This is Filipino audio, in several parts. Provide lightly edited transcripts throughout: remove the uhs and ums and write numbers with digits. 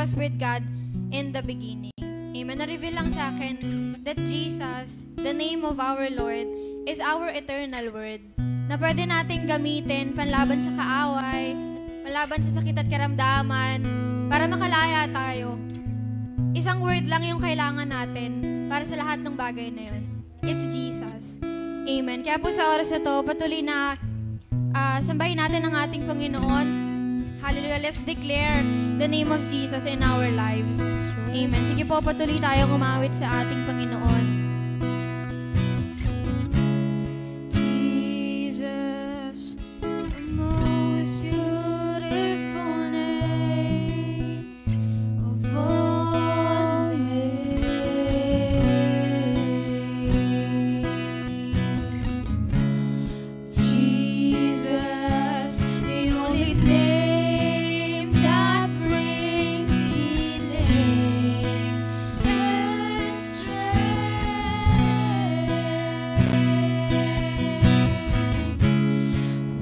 was with God in the beginning. Amen. Na-reveal lang sa akin that Jesus, the name of our Lord, is our eternal word na pwede nating gamitin panlaban sa kaaway, panlaban sa sakit at karamdaman, para makalaya tayo. Isang word lang yung kailangan natin para sa lahat ng bagay na yun. It's Jesus. Amen. Kaya po sa oras na to, patuloy na sambahin natin ang ating Panginoon. Hallelujah. Let's declare the name of Jesus in our lives. Amen. Sige po, patuloy tayong umawit sa ating Panginoon. Jesus, the most beautiful name of all names. Jesus, the only name that brings healing and strength.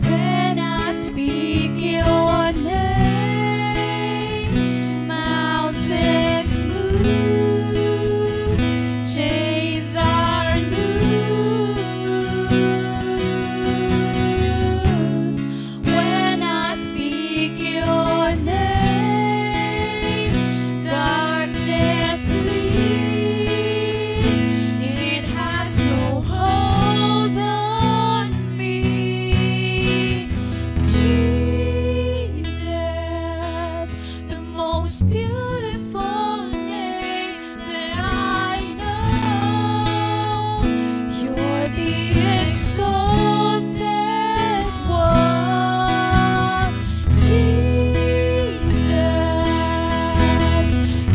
When I speak your name, mountains move, chains are loosed. When I speak your name, darkness flees. It has no hold on me. Jesus, the most beautiful name that I know. You're the exalted one. Jesus,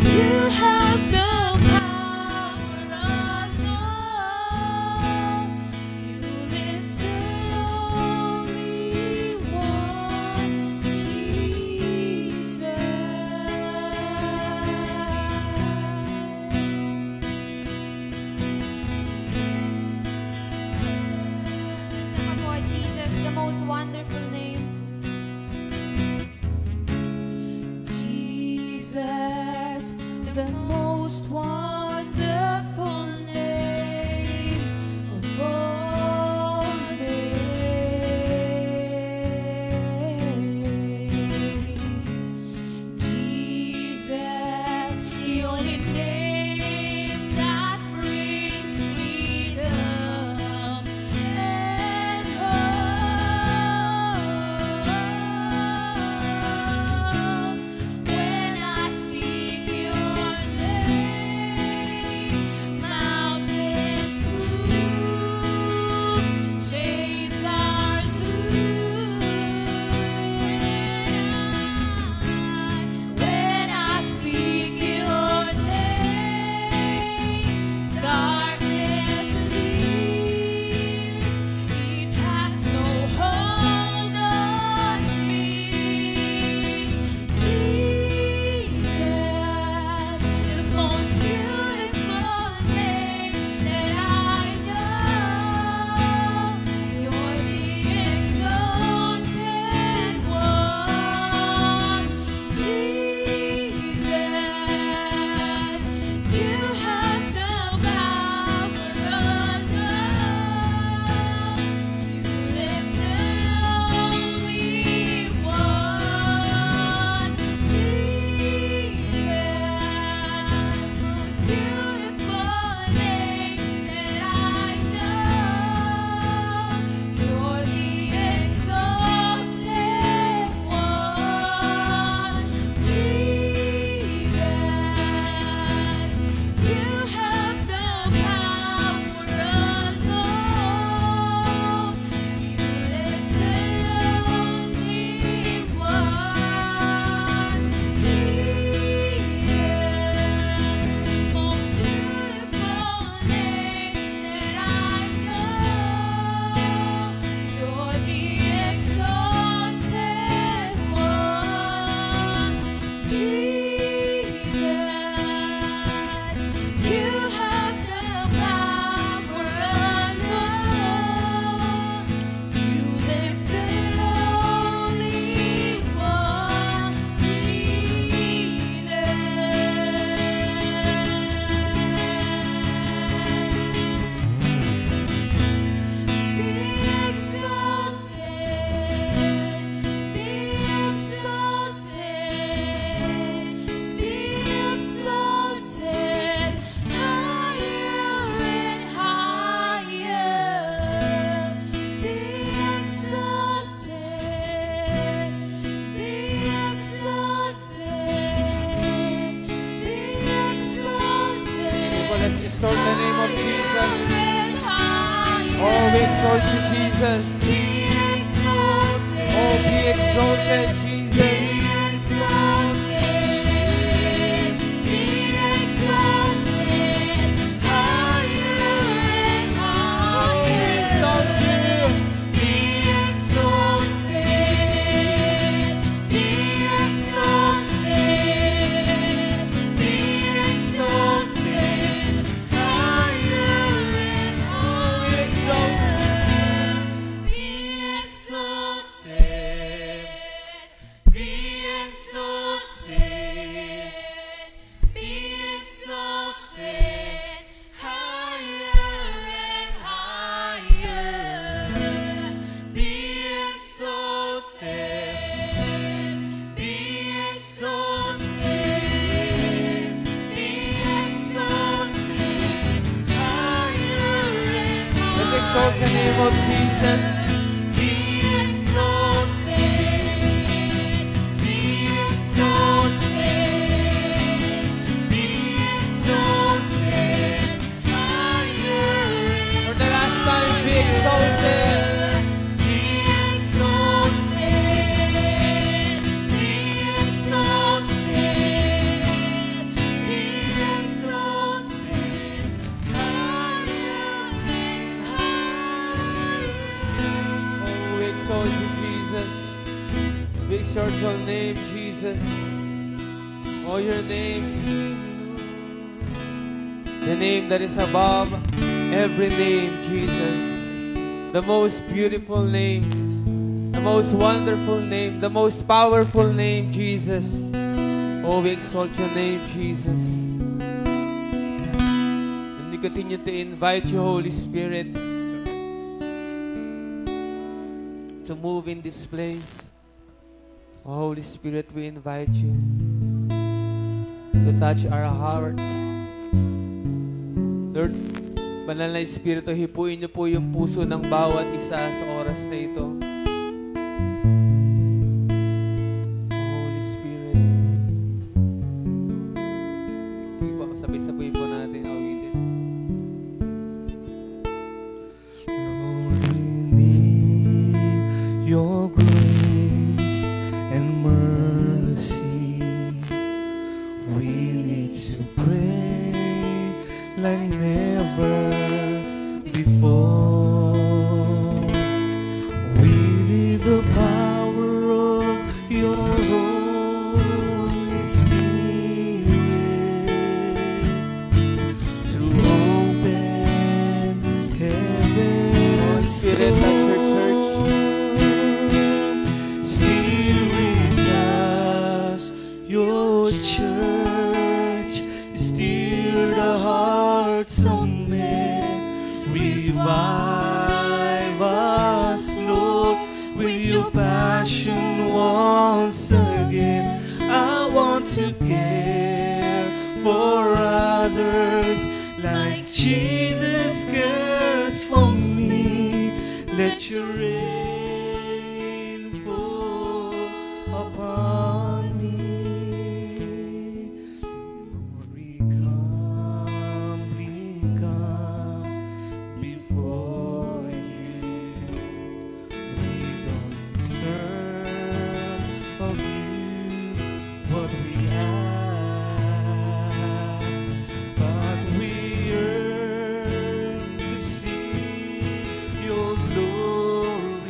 you have the power of love. You lift the only one, Jesus. Isa po, Jesus, the most wonderful name. Jesus, the most wonderful name of all names. Jesus, the only name that brings freedom and hope. When I speak your name, mountains move, chains are loosed. When I speak your name, darkness flees. It has no hold on me. Jesus, the most beautiful name that I know. You're the exalted one. Jesus, you have the power of love. You lift the only one, Jesus. When I speak your name, exalt you, Jesus. Oh, be exalted, Jesus. Exalt the name of Jesus. Be exalted, be exalted, be exalted, higher. For the last time, be exalted. Be exalted, be exalted, be exalted, we exalt you, Jesus. We exalt your name, Jesus. Oh, your name. The name that is above every name, Jesus. The most beautiful name. The most wonderful name. The most powerful name, Jesus. Oh, we exalt your name, Jesus. And we continue to invite you, Holy Spirit, to move in this place. Oh, Holy Spirit, we invite you to touch our hearts. Lord, Banal na Espiritu, hipuin niyo po yung puso ng bawat isa sa oras na ito. Oh, Holy Spirit. Sige po, sabay-sabay po natin awitin. Lord, we need your grace and mercy. We need to pray like never before. We need the power of your Holy Spirit to open heaven's Spirit, touch your church. Spirit, touch your church. Stir the hearts of men. Revive us, Lord, with your passion once again. I want to care for others like Jesus cares for me. Let your rain fall upon me. Lord, we come before you. We don't deserve of you what we have, but we yearn to see your glory.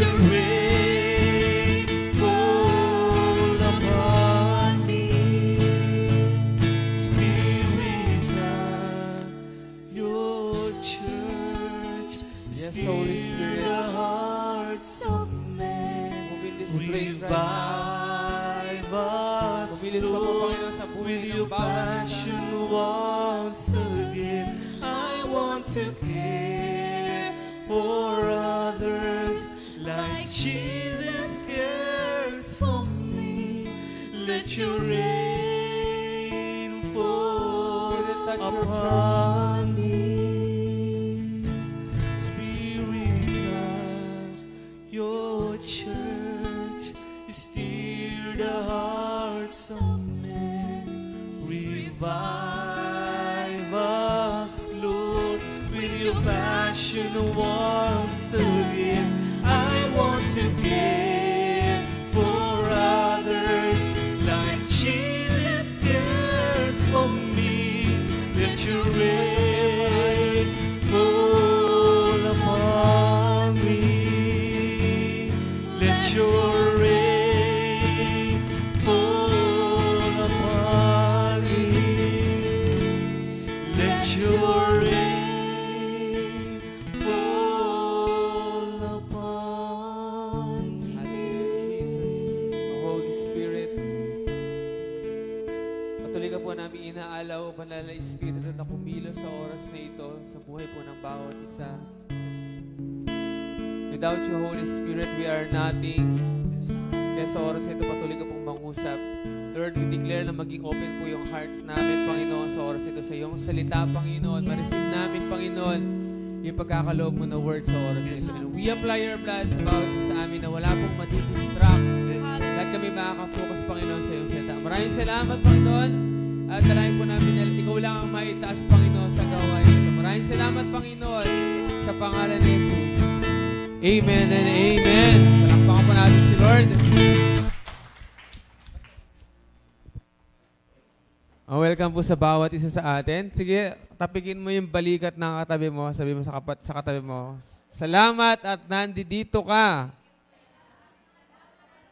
your rain fall upon me. Spirit of your church, Yes, stir Holy Spirit. the hearts of men. Move in this place right now. Revive us, Kumilos ka po, Lord, Panginoon, sa buhay with ng your bawat isa. passion once again. I want to care for others like Jesus cares for me. Let your rain fall Spirit, touch your upon me. Spirit, touch your church, stir the hearts of men. Revive us, Lord, with your passion once again. I want to care for others like Jesus cares for me. Let your rain fall upon me. Let your rain fall upon me. Let your rain fall upon me. Hallelujah, Jesus. O Holy Spirit, patuloy ka po namin inaalaw, banal na Espiritu na kumilos sa oras na ito, sa buhay po ng bawat isa. Without you, Holy Spirit, we are nothing. Kaya sa oras na ito, patuloy ka pong mangusap. Lord, we declare na maging open po yung hearts namin, Panginoon, sa oras ito, sa iyong salita, Panginoon. Ma-receive namin, Panginoon, yung pagkakaloob mo na word sa oras na ito. And we apply your blood sa bawat isa sa amin na wala pong madidistract. Lahat kami makaka-focus, Panginoon, sa iyong salita. Maraming salamat, Panginoon. At dalayan po namin na ikaw lang ang maitaas, Panginoon, sa gawain ito. Maraming salamat, Panginoon, sa pangalan ni Jesus. Amen and amen. Palakpakan po natin si Lord. Welcome po sa bawat isa sa atin. Sige, tapikin mo yung balikat ng katabi mo. Sabi mo sa katabi mo, salamat at nandito ka.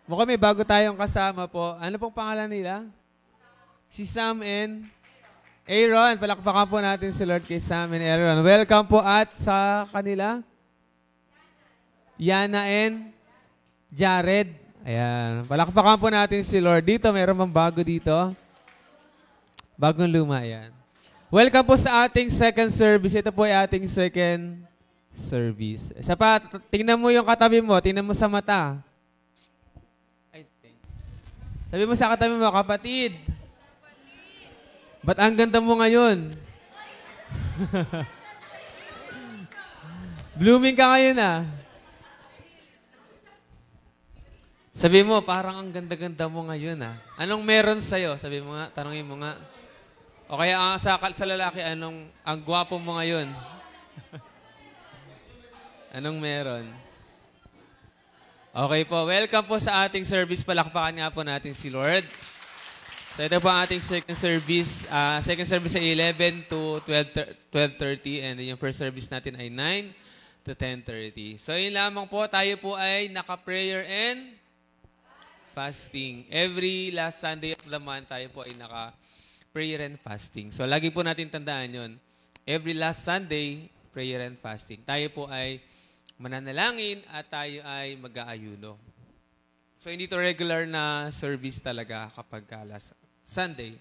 Mukhang may bago tayong kasama po. Ano pong pangalan nila? Si Sam and Aaron. Palakpakan po natin si Lord kay Sam and Aaron. Welcome po at sa kanila, Yana and Jared. Ayan. Palakpakan po natin si Lord. Dito, mayroon bang bago dito? Bagong luma, yan. Welcome po sa ating second service. Ito po ay ating second service. Isa pa, tingnan mo yung katabi mo. Tingnan mo sa mata. Sabi mo sa katabi mo, kapatid. Ba't ang ganda mo ngayon? Blooming ka ngayon ah. Sabi mo, parang ang ganda-ganda mo ngayon ah. Anong meron sa'yo? Sabi mo nga, tanongin mo nga. O kaya sa lalaki, ang gwapo mo ngayon? Anong meron? Okay po, welcome po sa ating service. Palakpakan nga po natin si Lord. So ito po ang ating second service. Second service ay 11 to 12:30 and yung first service natin ay 9 to 10:30. So yun lamang po, tayo po ay naka-prayer and fasting. Every last Sunday of the month, tayo po ay naka-prayer and fasting. So, lagi po natin tandaan yun. Every last Sunday, prayer and fasting. Tayo po ay mananalangin at tayo ay mag-aayuno. So, hindi to regular na service talaga kapag last Sunday.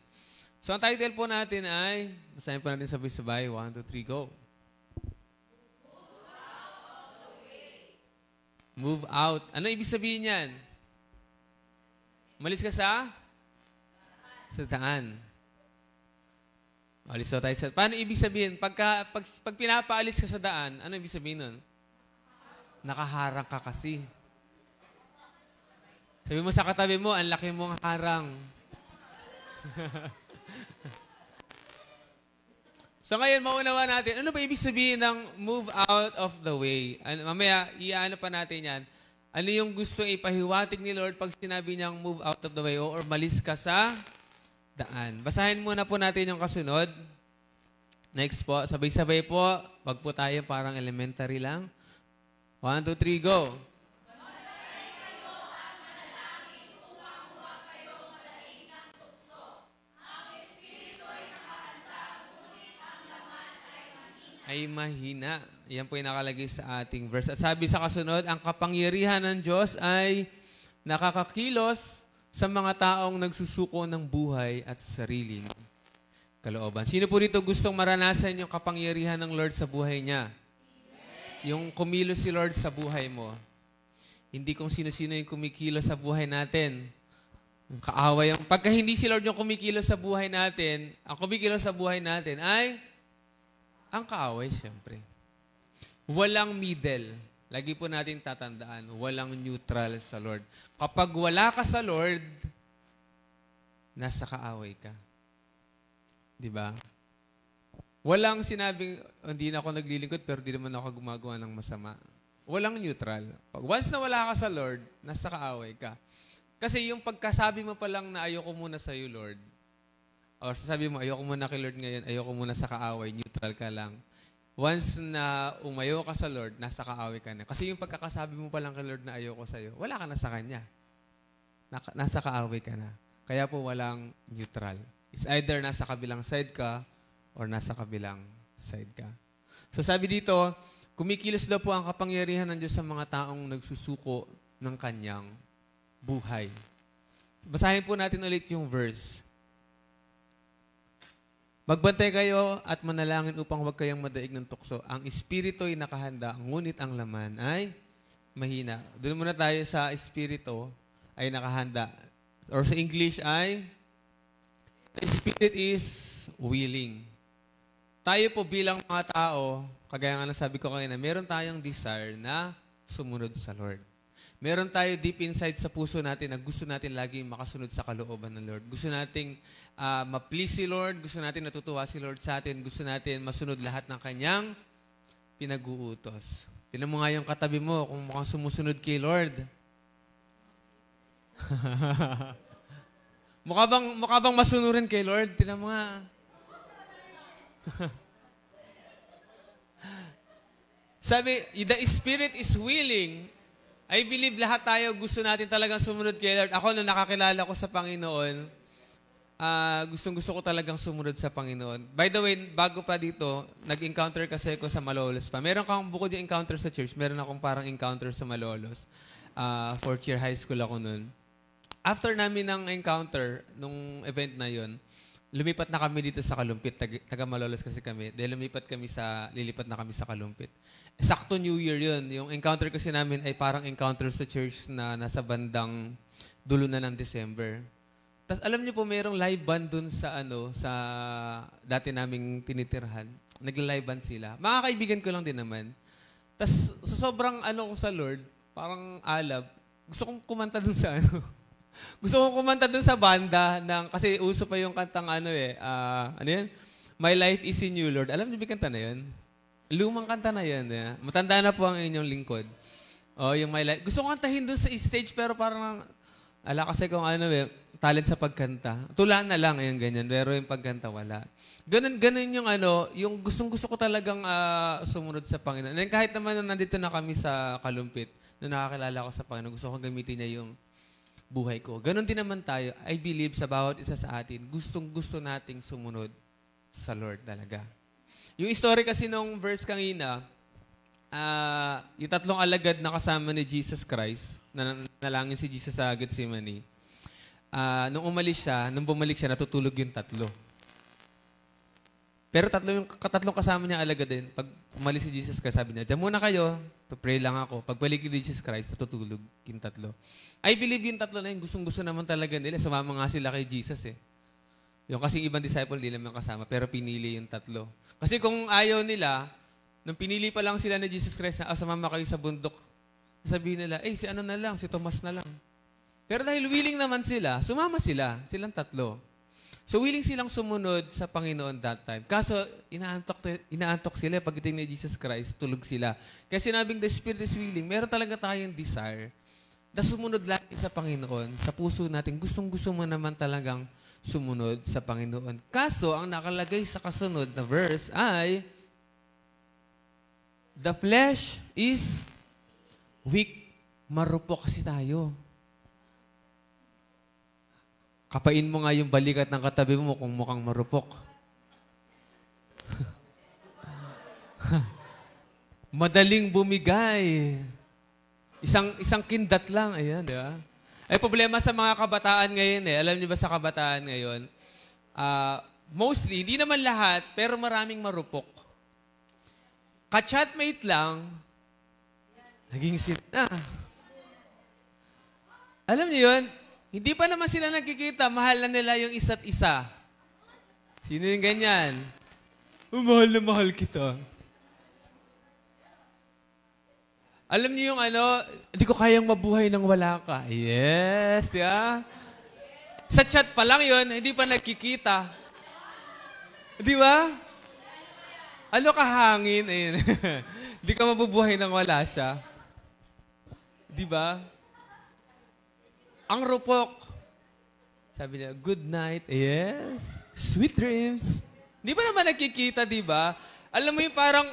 So, ang title po natin ay, basahin po natin sabay-sabay. 1, 2, 3, go. Move out. Ano ibig sabihin yan? Malis ka sa daan. Malis tayo sa... Paano ibig sabihin? Pag pinapaalis ka sa daan, ano ibig sabihin nun? Nakaharang ka kasi. Sabi mo sa katabi mo, ang laki mong harang. So ngayon, maunawa natin, ano ba ibig sabihin ng move out of the way? Mamaya, iaano pa natin yan. Ano yung gusto ipahiwatig ni Lord pag sinabi niyang move out of the way or malis ka sa daan? Basahin muna po natin yung kasunod. Next po, sabay-sabay po. Wag po tayo parang elementary lang. 1, 2, 3, go. ay mahina. Yan po yung nakalagay sa ating verse. At sabi sa kasunod, ang kapangyarihan ng Diyos ay nakakakilos sa mga taong nagsusuko ng buhay at sariling kalooban. Sino po dito gustong maranasan yung kapangyarihan ng Lord sa buhay niya? Yung kumilos si Lord sa buhay mo. Hindi kung sino-sino yung kumikilos sa buhay natin. Yung kaaway. Pagka hindi si Lord yung kumikilos sa buhay natin, ang kumikilos sa buhay natin ay ang kaaway, siyempre. Walang middle. Lagi po natin tatandaan, walang neutral sa Lord. Kapag wala ka sa Lord, nasa kaaway ka. Diba? Walang sinabing, hindi na ako naglilingkod pero di naman ako gumagawa ng masama. Walang neutral. Pag once na wala ka sa Lord, nasa kaaway ka. Kasi yung pagkasabi mo pa lang na ayoko muna sa iyo, Lord, o sasabi mo, ayoko muna kay Lord ngayon, ayoko muna sa kaaway, neutral ka lang. Once na umayo ka sa Lord, nasa kaaway ka na. Kasi yung pagkakasabi mo pa lang kay Lord na ayoko sa iyo, wala ka na sa Kanya. Nasa kaaway ka na. Kaya po walang neutral. It's either nasa kabilang side ka or nasa kabilang side ka. So sabi dito, kumikilos daw po ang kapangyarihan ng Diyos sa mga taong nagsusuko ng Kanyang buhay. Basahin po natin ulit yung verse. Magbantay kayo at manalangin upang huwag kayong madaig ng tukso. Ang espiritu ay nakahanda, ngunit ang laman ay mahina. Doon muna tayo sa espiritu ay nakahanda. Or sa English ay, the spirit is willing. Tayo po bilang mga tao, kagaya nga nasabi ko kanina, meron tayong desire na sumunod sa Lord. Meron tayo deep inside sa puso natin na gusto natin lagi makasunod sa kalooban ng Lord. Gusto nating ma-please si Lord, gusto natin natutuwa si Lord sa atin, gusto natin masunod lahat ng Kanyang pinag-uutos. Tignan mo nga yung katabi mo kung mukhang sumusunod kay Lord. mukha bang masunurin kay Lord? Tignan mo nga. Sabi, the Spirit is willing. I believe lahat tayo gusto natin talagang sumunod kay Lord. Ako, nung nakakilala ko sa Panginoon, gustong-gusto ko talagang sumunod sa Panginoon. By the way, bago pa dito, nag-encounter kasi ako sa Malolos pa. Meron kang bukod yung encounter sa church, meron akong parang encounter sa Malolos. Fourth year high school ako nun. After namin ng encounter, nung event na yon, lumipat na kami dito sa Kalumpit. Taga Malolos kasi kami. Dahil lilipat na kami sa Kalumpit. Sakto New Year yun. Yung encounter kasi namin ay parang encounter sa church na nasa bandang dulo na ng December. Tapos alam niyo po, mayroong live band dun sa dati naming tinitirhan. Nagla-live band sila. Mga kaibigan ko lang din naman. Tapos sa sobrang ko sa Lord, parang alab, gusto kong kumanta dun sa gusto kong kumanta dun sa banda kasi uso pa yung kantang ano yun? My Life is in You, Lord. Alam niyo ba kanta na yun? Lumang kanta na yan. Matanda na po ang inyong lingkod. Yung My Life. Gusto ko kantahin doon sa stage pero parang, kasi kung talent sa pagkanta. Tulaan na lang, yung ganyan. Pero yung pagkanta, wala. Ganun yung yung gustong-gusto ko talagang sumunod sa Panginoon. And kahit naman nung nandito na kami sa Kalumpit, nung nakakilala ko sa Panginoon, gusto ko gamitin niya yung buhay ko. Ganun din naman tayo. I believe sa bawat isa sa atin, gustong-gusto nating sumunod sa Lord talaga. Yung story kasi nung verse kanina, yung tatlong alagad na kasama ni Jesus Christ, na nalangin si Jesus sa Gethsemane, nung bumalik siya, natutulog yung tatlo. Pero yung tatlong kasama niya alagad din, pag umalis si Jesus Christ, sabi niya, diyan muna kayo, pray lang ako. Pagbalik ni Jesus Christ, natutulog yung tatlo. I believe yung tatlo na yun, gustong-gusto naman talaga nila. Sumama nga sila kay Jesus Yung kasing ibang disciple, di naman kasama, pero pinili yung tatlo. Kasi kung ayaw nila, nung pinili pa lang sila ni Jesus Christ na sumama kayo sa bundok, sabihin nila, si ano na lang, si Tomas na lang. Pero dahil willing naman sila, sumama silang tatlo. So willing silang sumunod sa Panginoon that time. Kaso inaantok sila pagdating ni Jesus Christ, tulog sila. Kaya sinabing the Spirit is willing, meron talaga tayong desire na sumunod lagi sa Panginoon, sa puso natin. Gustong-gusto mo naman talagang sumunod sa Panginoon. Kaso, ang nakalagay sa kasunod na verse ay, the flesh is weak. Marupok kasi tayo. Kapain mo nga yung balikat ng katabi mo kung mukhang marupok. Madaling bumigay. Isang kindat lang. Ayan, di ba? Ay, problema sa mga kabataan ngayon eh. Alam niyo ba sa kabataan ngayon? Mostly, hindi naman lahat, pero maraming marupok. Ka-chatmate lang, naging sin na. Alam niyo yun? Hindi pa naman sila nagkikita, mahal na nila yung isa't isa. Sino yung ganyan? Mahal na mahal kita. Alam niyo yung hindi ko kayang mabuhay nang wala ka. Yes, di ba? Sa chat pa lang yun, hindi pa nagkikita. Di ba? Ano ka hangin? Hindi ka mabubuhay nang wala siya. Di ba? Ang rupok. Sabi niya, good night. Yes. Sweet dreams. Di ba naman nagkikita, di ba? Alam mo yung parang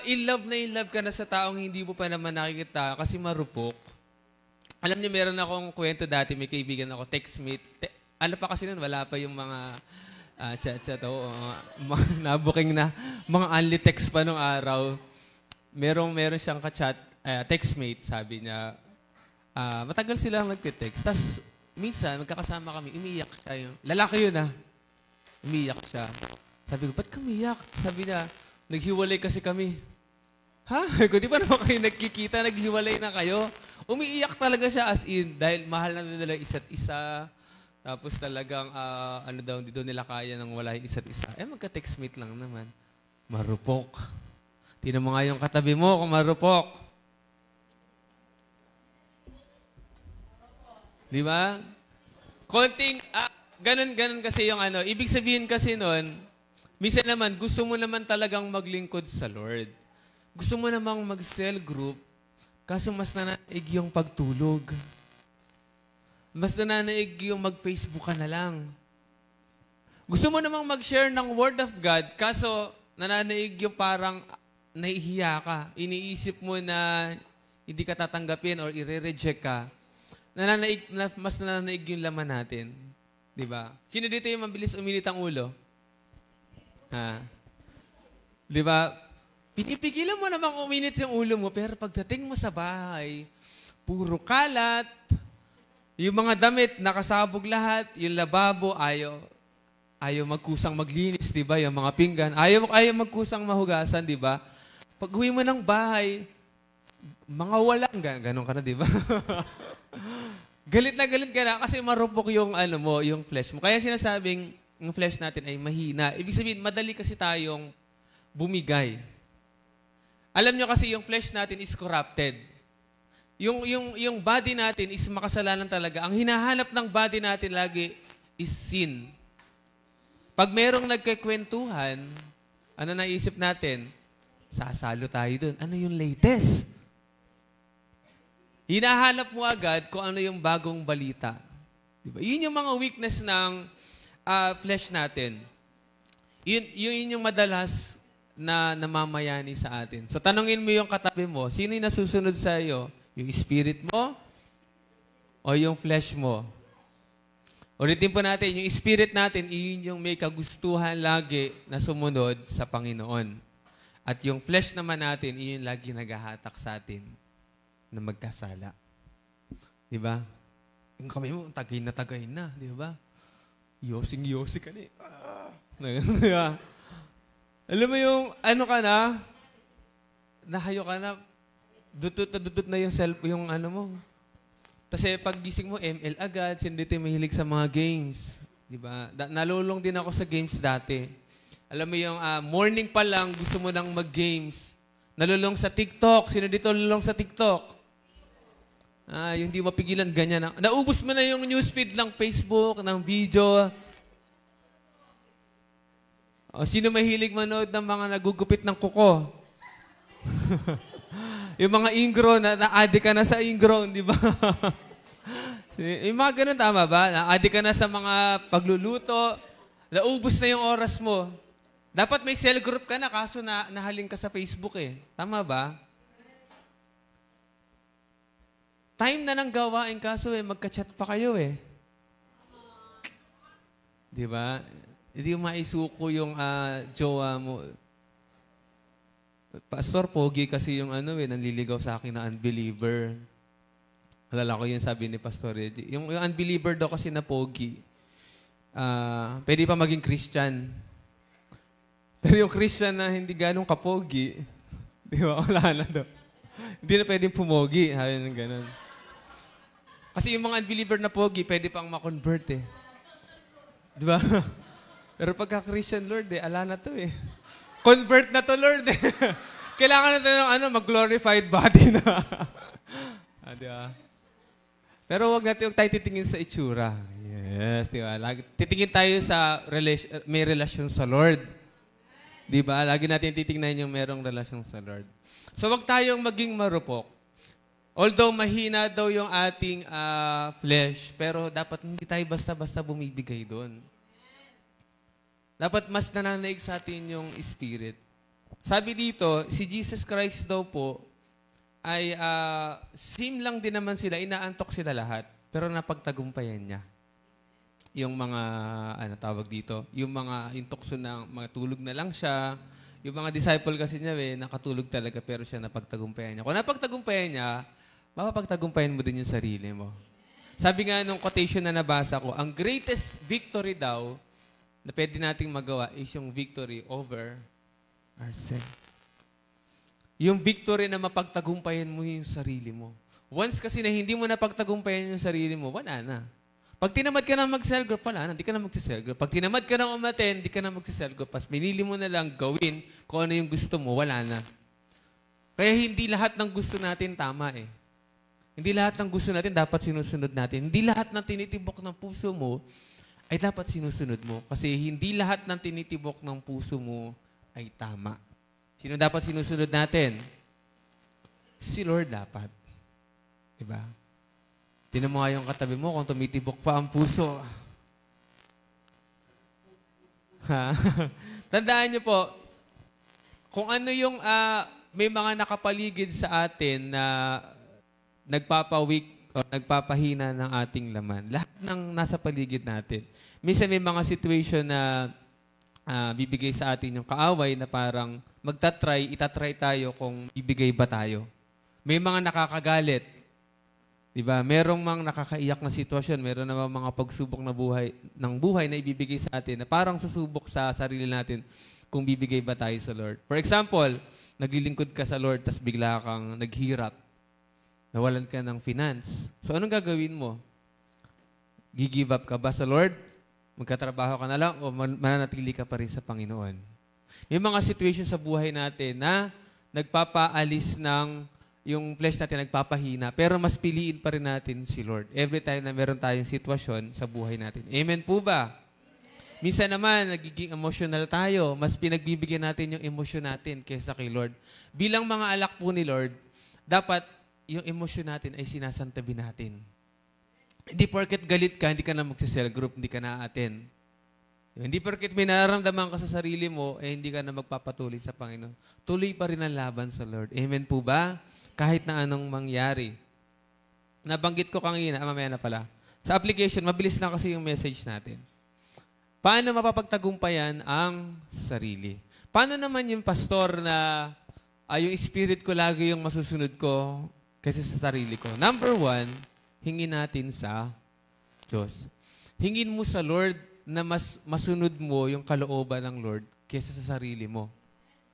in love ka na sa taong hindi mo pa naman nakikita kasi marupok. Alam niyo, meron akong kwento dati, may kaibigan ako, textmate. Ano pa kasi nun, wala pa yung mga chat-chat. Nabuking na. Mga only text pa nung araw. Meron siyang ka-chat, textmate, sabi niya. Matagal silang nagte-text. Tapos, minsan, magkakasama kami, umiyak siya. Lalaki yun umiyak siya. Sabi ko, ba't ka umiyak? Sabi niya, naghiwalay kasi kami. Ha? Kung di pa naman kayo nagkikita, naghiwalay na kayo. Umiiyak talaga siya as in, dahil mahal na nila isa't isa. Tapos talagang, hindi daw nila kaya nang wala yung isa't isa. Magka-textmate lang naman. Marupok. Tingnan mo nga yung katabi mo kung marupok. Di ba? Konting, ganun kasi yung ibig sabihin kasi nun, minsan naman, gusto mo naman talagang maglingkod sa Lord. Gusto mo namang mag-cell group, kaso mas nanaig yung pagtulog. Mas nanaig yung mag-Facebook ka na lang. Gusto mo namang mag-share ng Word of God, kaso nananaig yung parang nahihiya ka. Iniisip mo na hindi ka tatanggapin or i-reject ka. Mas nananaig yung laman natin. Diba? Sino dito yung mabilis uminit ang ulo? Diba? Pinipigilan mo namang uminit yung ulo mo, pero pagdating mo sa bahay, puro kalat, yung mga damit, nakasabog lahat, yung lababo, ayaw magkusang maglinis, diba? Yung mga pinggan, ayaw magkusang mahugasan, diba? Pag uwi mo ng bahay, mga walang, ganon ka na, diba? Galit ka na kasi marupok yung yung flesh mo. Kaya sinasabing, yung flesh natin ay mahina. Ibig sabihin, madali kasi tayong bumigay. Alam nyo kasi yung flesh natin is corrupted. Yung body natin is makasalanan talaga. Ang hinahanap ng body natin lagi is sin. Pag merong nagkikwentuhan, ano naisip natin? Sasalo tayo dun. Ano yung latest? Hinahanap mo agad kung ano yung bagong balita. Diba? Yun yung mga weakness ng flesh natin. Yun yung madalas na namamayani sa atin. So, tanungin mo yung katabi mo, sino yung nasusunod sa iyo? Yung spirit mo o yung flesh mo? Ulitin po natin, yung spirit natin, yun yung may kagustuhan lagi na sumunod sa Panginoon. At yung flesh naman natin, yun lagi naghahatak sa atin na magkasala. Diba? Yung kamay mo, tagay na. Diba? Yosing-yosi ka na eh. Alam mo yung, ka na, nahayo ka na, dutut na yung yung mo. Kasi pag gising mo, ML agad, sino dito mahilig sa mga games. Diba? Nalulong din ako sa games dati. Alam mo yung morning pa lang, gusto mo nang mag-games. Nalulong sa TikTok. Sino dito nalulong sa TikTok? Yung di mapigilan, ganyan. Naubos mo na yung newsfeed ng Facebook, ng video. O, sino mahilig manood ng mga nagugupit ng kuko? Yung mga ingro, na-addict ka na sa ingro, di ba? Yung mga ganun, tama ba? Na-addict ka na sa mga pagluluto, naubos na yung oras mo. Dapat may cell group ka na, kaso nahaling ka sa Facebook eh. Tama ba? Time na ng gawain, kaso magka-chat pa kayo eh. Di ba? Hindi mo maisuko yung jowa mo. Pastor, pogi kasi yung nanliligaw sa akin na unbeliever. Alala ko yun sabi ni Pastor Reggie. Yung unbeliever daw kasi na pogi, pwede pa maging Christian. Pero yung Christian na hindi ganong kapogi, di ba, wala na daw. Hindi na pwedeng pumogi. Sabi ng ganun. Kasi yung mga unbeliever na pogi, pwede pang ma-convert eh. Di ba? Pero pagka Christian, Lord, ala na to eh. Convert na to, Lord eh. Kailangan na ng mag-glorified body na. Di ba? Pero wag natin tayo titingin sa itsura. Yes, di ba? Titingin tayo sa may relasyon sa Lord. Di ba? Lagi natin titingnan yung merong relasyon sa Lord. So wag tayong maging marupok. Although mahina daw yung ating flesh, pero dapat hindi tayo basta-basta bumibigay doon. Dapat mas nananaig sa atin yung spirit. Sabi dito, si Jesus Christ daw po ay same lang din naman sila, inaantok sila lahat, pero napagtagumpayan niya. Yung mga, tawag dito, yung tukso na matulog na lang siya, yung mga disciple kasi niya, nakatulog talaga, pero siya napagtagumpayan niya. Kung napagtagumpayan niya, mapapagtagumpayan mo din yung sarili mo. Sabi nga nung quotation na nabasa ko, ang greatest victory daw na pwede nating magawa is yung victory over our sin. Yung victory na mapagtagumpayan mo yung sarili mo. Once kasi na hindi mo napagtagumpayan yung sarili mo, wala na. Pag tinamad ka na mag-cell group, wala na, hindi ka na mag-cell group. Pag tinamad ka na umattend, hindi ka na mag-cell group. Pas pinili mo na lang gawin kung ano yung gusto mo, wala na. Kaya hindi lahat ng gusto natin tama eh. Hindi lahat ng gusto natin dapat sinusunod natin. Hindi lahat ng tinitibok ng puso mo ay dapat sinusunod mo. Kasi hindi lahat ng tinitibok ng puso mo ay tama. Sino dapat sinusunod natin? Si Lord dapat. Diba? Tingnan mo nga yung katabi mo kung tumitibok pa ang puso. Tandaan niyo po, kung ano yung may mga nakapaligid sa atin na nagpapawik o nagpapahina ng ating laman. Lahat ng nasa paligid natin. Minsan may mga situation na bibigay sa atin yung kaaway na parang itatry tayo kung bibigay ba tayo. May mga nakakagalit. Diba? Merong mga nakakaiyak na sitwasyon. Meron naman mga pagsubok na buhay na ibibigay sa atin na parang susubok sa sarili natin kung bibigay ba tayo sa Lord. For example, naglilingkod ka sa Lord tas bigla kang naghirap. Nawalan ka ng finance. So, anong gagawin mo? Gigive up ka ba sa Lord? Magkatrabaho ka na lang o mananatili ka pa rin sa Panginoon? May mga situation sa buhay natin na nagpapaalis ng yung flesh natin, nagpapahina, pero mas piliin pa rin natin si Lord. Every time na meron tayong sitwasyon sa buhay natin. Amen po ba? Minsan naman, nagiging emotional tayo. Mas pinagbibigyan natin yung emosyon natin kaysa kay Lord. Bilang mga alak po ni Lord, dapat yung emosyon natin ay sinasantabi natin. Hindi porket galit ka, hindi ka na magsi-cell group, hindi ka na-attend. Hindi porket may nararamdaman ka sa sarili mo, hindi ka na magpapatuloy sa Panginoon. Tuloy pa rin ang laban sa Lord. Amen po ba? Kahit na anong mangyari. Nabanggit ko kanina, mamaya na pala. Sa application, mabilis lang kasi yung message natin. Paano mapapagtagumpayan ang sarili? Paano naman yung pastor na yung spirit ko lagi yung masusunod ko kaysa sa sarili ko? Number 1, hingin natin sa Diyos. Hingin mo sa Lord na mas masunod mo yung kalooban ng Lord kaysa sa sarili mo.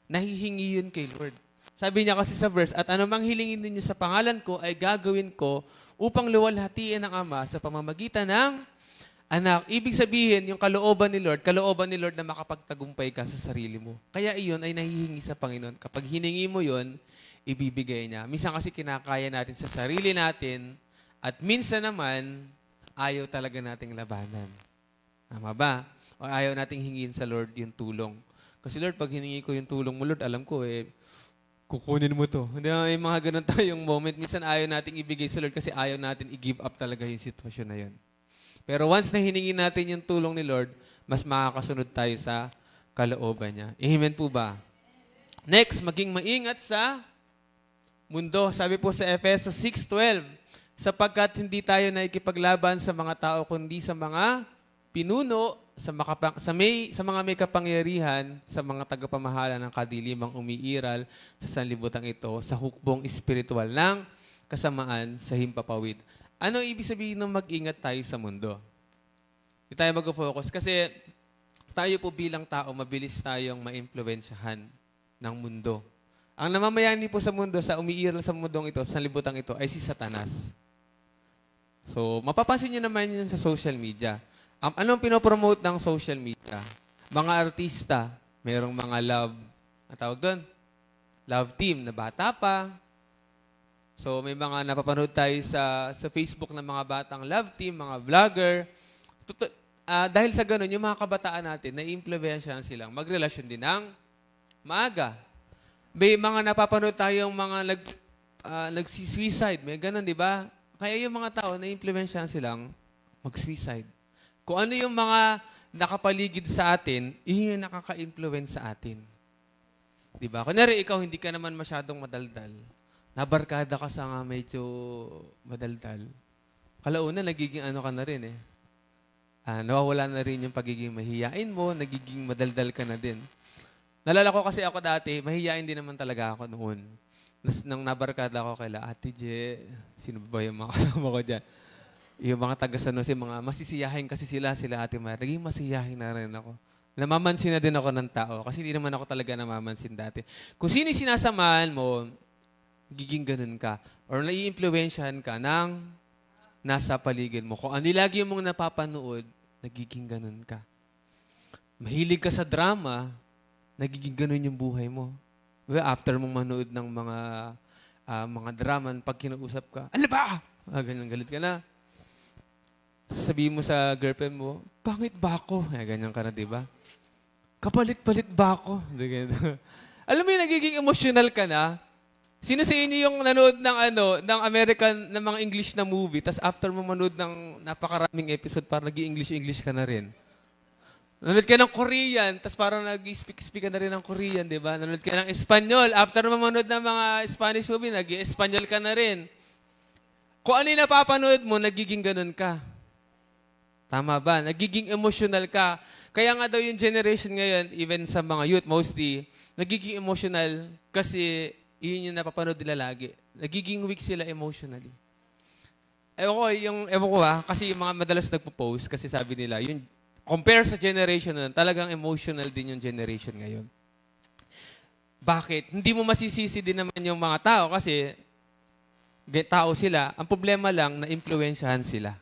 Nahihingi yun kay Lord. Sabi niya kasi sa verse, at anumang hilingin ninyo sa pangalan ko ay gagawin ko upang luwalhatiin ng Ama sa pamamagitan ng anak. Ibig sabihin, yung kalooban ni Lord na makapagtagumpay ka sa sarili mo. Kaya iyon ay nahihingi sa Panginoon. Kapag hiningi mo yun, ibibigay niya. Minsan kasi kinakaya natin sa sarili natin at minsan naman, ayaw talaga nating labanan. Tama ba? O ayaw nating hingin sa Lord yung tulong. Kasi Lord, pag hiningi ko yung tulong mo, Lord, alam ko kukunin mo to. Hindi may mga ganun tayong moment. Minsan ayaw nating ibigay sa Lord kasi ayaw natin i-give up talaga yung sitwasyon na yun. Pero once na hiningi natin yung tulong ni Lord, mas makakasunod tayo sa kalooban niya. Amen po ba? Next, maging maingat sa mundo. Sabi po sa Efeso 6:12, sapagkat hindi tayo nakikipaglaban sa mga tao, kundi sa mga pinuno sa mga may kapangyarihan, sa mga tagapamahala ng kadilimang umiiral sa sanlibutan ito, sa hukbong espiritual ng kasamaan sa himpapawid. Ano ibig sabihin ng mag-ingat tayo sa mundo? Hindi tayo mag-focus kasi tayo po bilang tao, mabilis tayong maimpluwensyahan ng mundo. Ang namamayani po sa mundo, sa umiiral sa mundong ito, sa sanlibutan ito, ay si Satanas. So, mapapansin nyo naman yun sa social media. Anong pinopromote ng social media? Mga artista, mayroong mga love, ang tawag doon? Love team na bata pa. So, may mga napapanood tayo sa Facebook ng mga batang love team, mga vlogger. Dahil sa ganun, yung mga kabataan natin, na-impluwensyahan silang magrelasyon din ng maaga. May mga napapanood tayong mga nag-suicide. May ganun, di ba? Kaya yung mga tao, na-impluwensyahan silang mag-suicide. Kung ano yung mga nakapaligid sa atin, yun yung nakaka-influence sa atin. Di ba? Kunyari, ikaw hindi ka naman masyadong madaldal. Nabarkada ka sa nga medyo madaldal. Kalauna, nagiging ano ka na rin eh. Nawawala na rin yung pagiging mahihiyain mo, nagiging madaldal ka na din. Nalala ko kasi ako dati, mahihiyain din naman talaga ako noon. Nang nabarkada ako kay Ate Je, sino ba yung mga kasama ko dyan? Yung mga taga-San Jose, mga masisiyahin kasi sila Ate Mara. Naging masiyahin na rin ako. Namamansin na din ako ng tao kasi hindi naman ako talaga namamansin dati. Kung sino sinasamahan mo, giging ganun ka. Or nai-impluwensyahan ka ng nasa paligid mo. Kung ano lagi mong napapanood, nagiging ganun ka. Mahilig ka sa drama, nagiging ganun yung buhay mo. Well, after mong manood ng mga drama, pag kinausap ka, ano ba? Ganyan, galit ka na. Sabihin mo sa girlfriend mo, pangit ba ako? Ganyan ka na, di ba? Kapalit-palit ba ako? Alam mo yung nagiging emotional ka na? Sino sa inyo yung nanood ng American, ng mga English na movie, tas after mo manood ng napakaraming episode, parang nag-i-English ka na rin? Nanood ka ng Korean, tas parang nag-speak ka na rin ng Korean, di ba? Nanood ka ng Espanyol, after mo manood ng mga Spanish movie, nag-i-Espanyol ka na rin. Kung ano yung napapanood mo, nagiging ganun ka. Tama ba? Nagiging emotional ka. Kaya nga daw yung generation ngayon, even sa mga youth mostly, nagiging emotional kasi yun yung napapanood nila lagi. Nagiging weak sila emotionally. Ewan ko kasi yung mga madalas nagpo-post, kasi sabi nila, yung compare sa generation nun, talagang emotional din yung generation ngayon. Bakit? Hindi mo masisisi din naman yung mga tao kasi tao sila. Ang problema lang, na-impluwensyahan sila.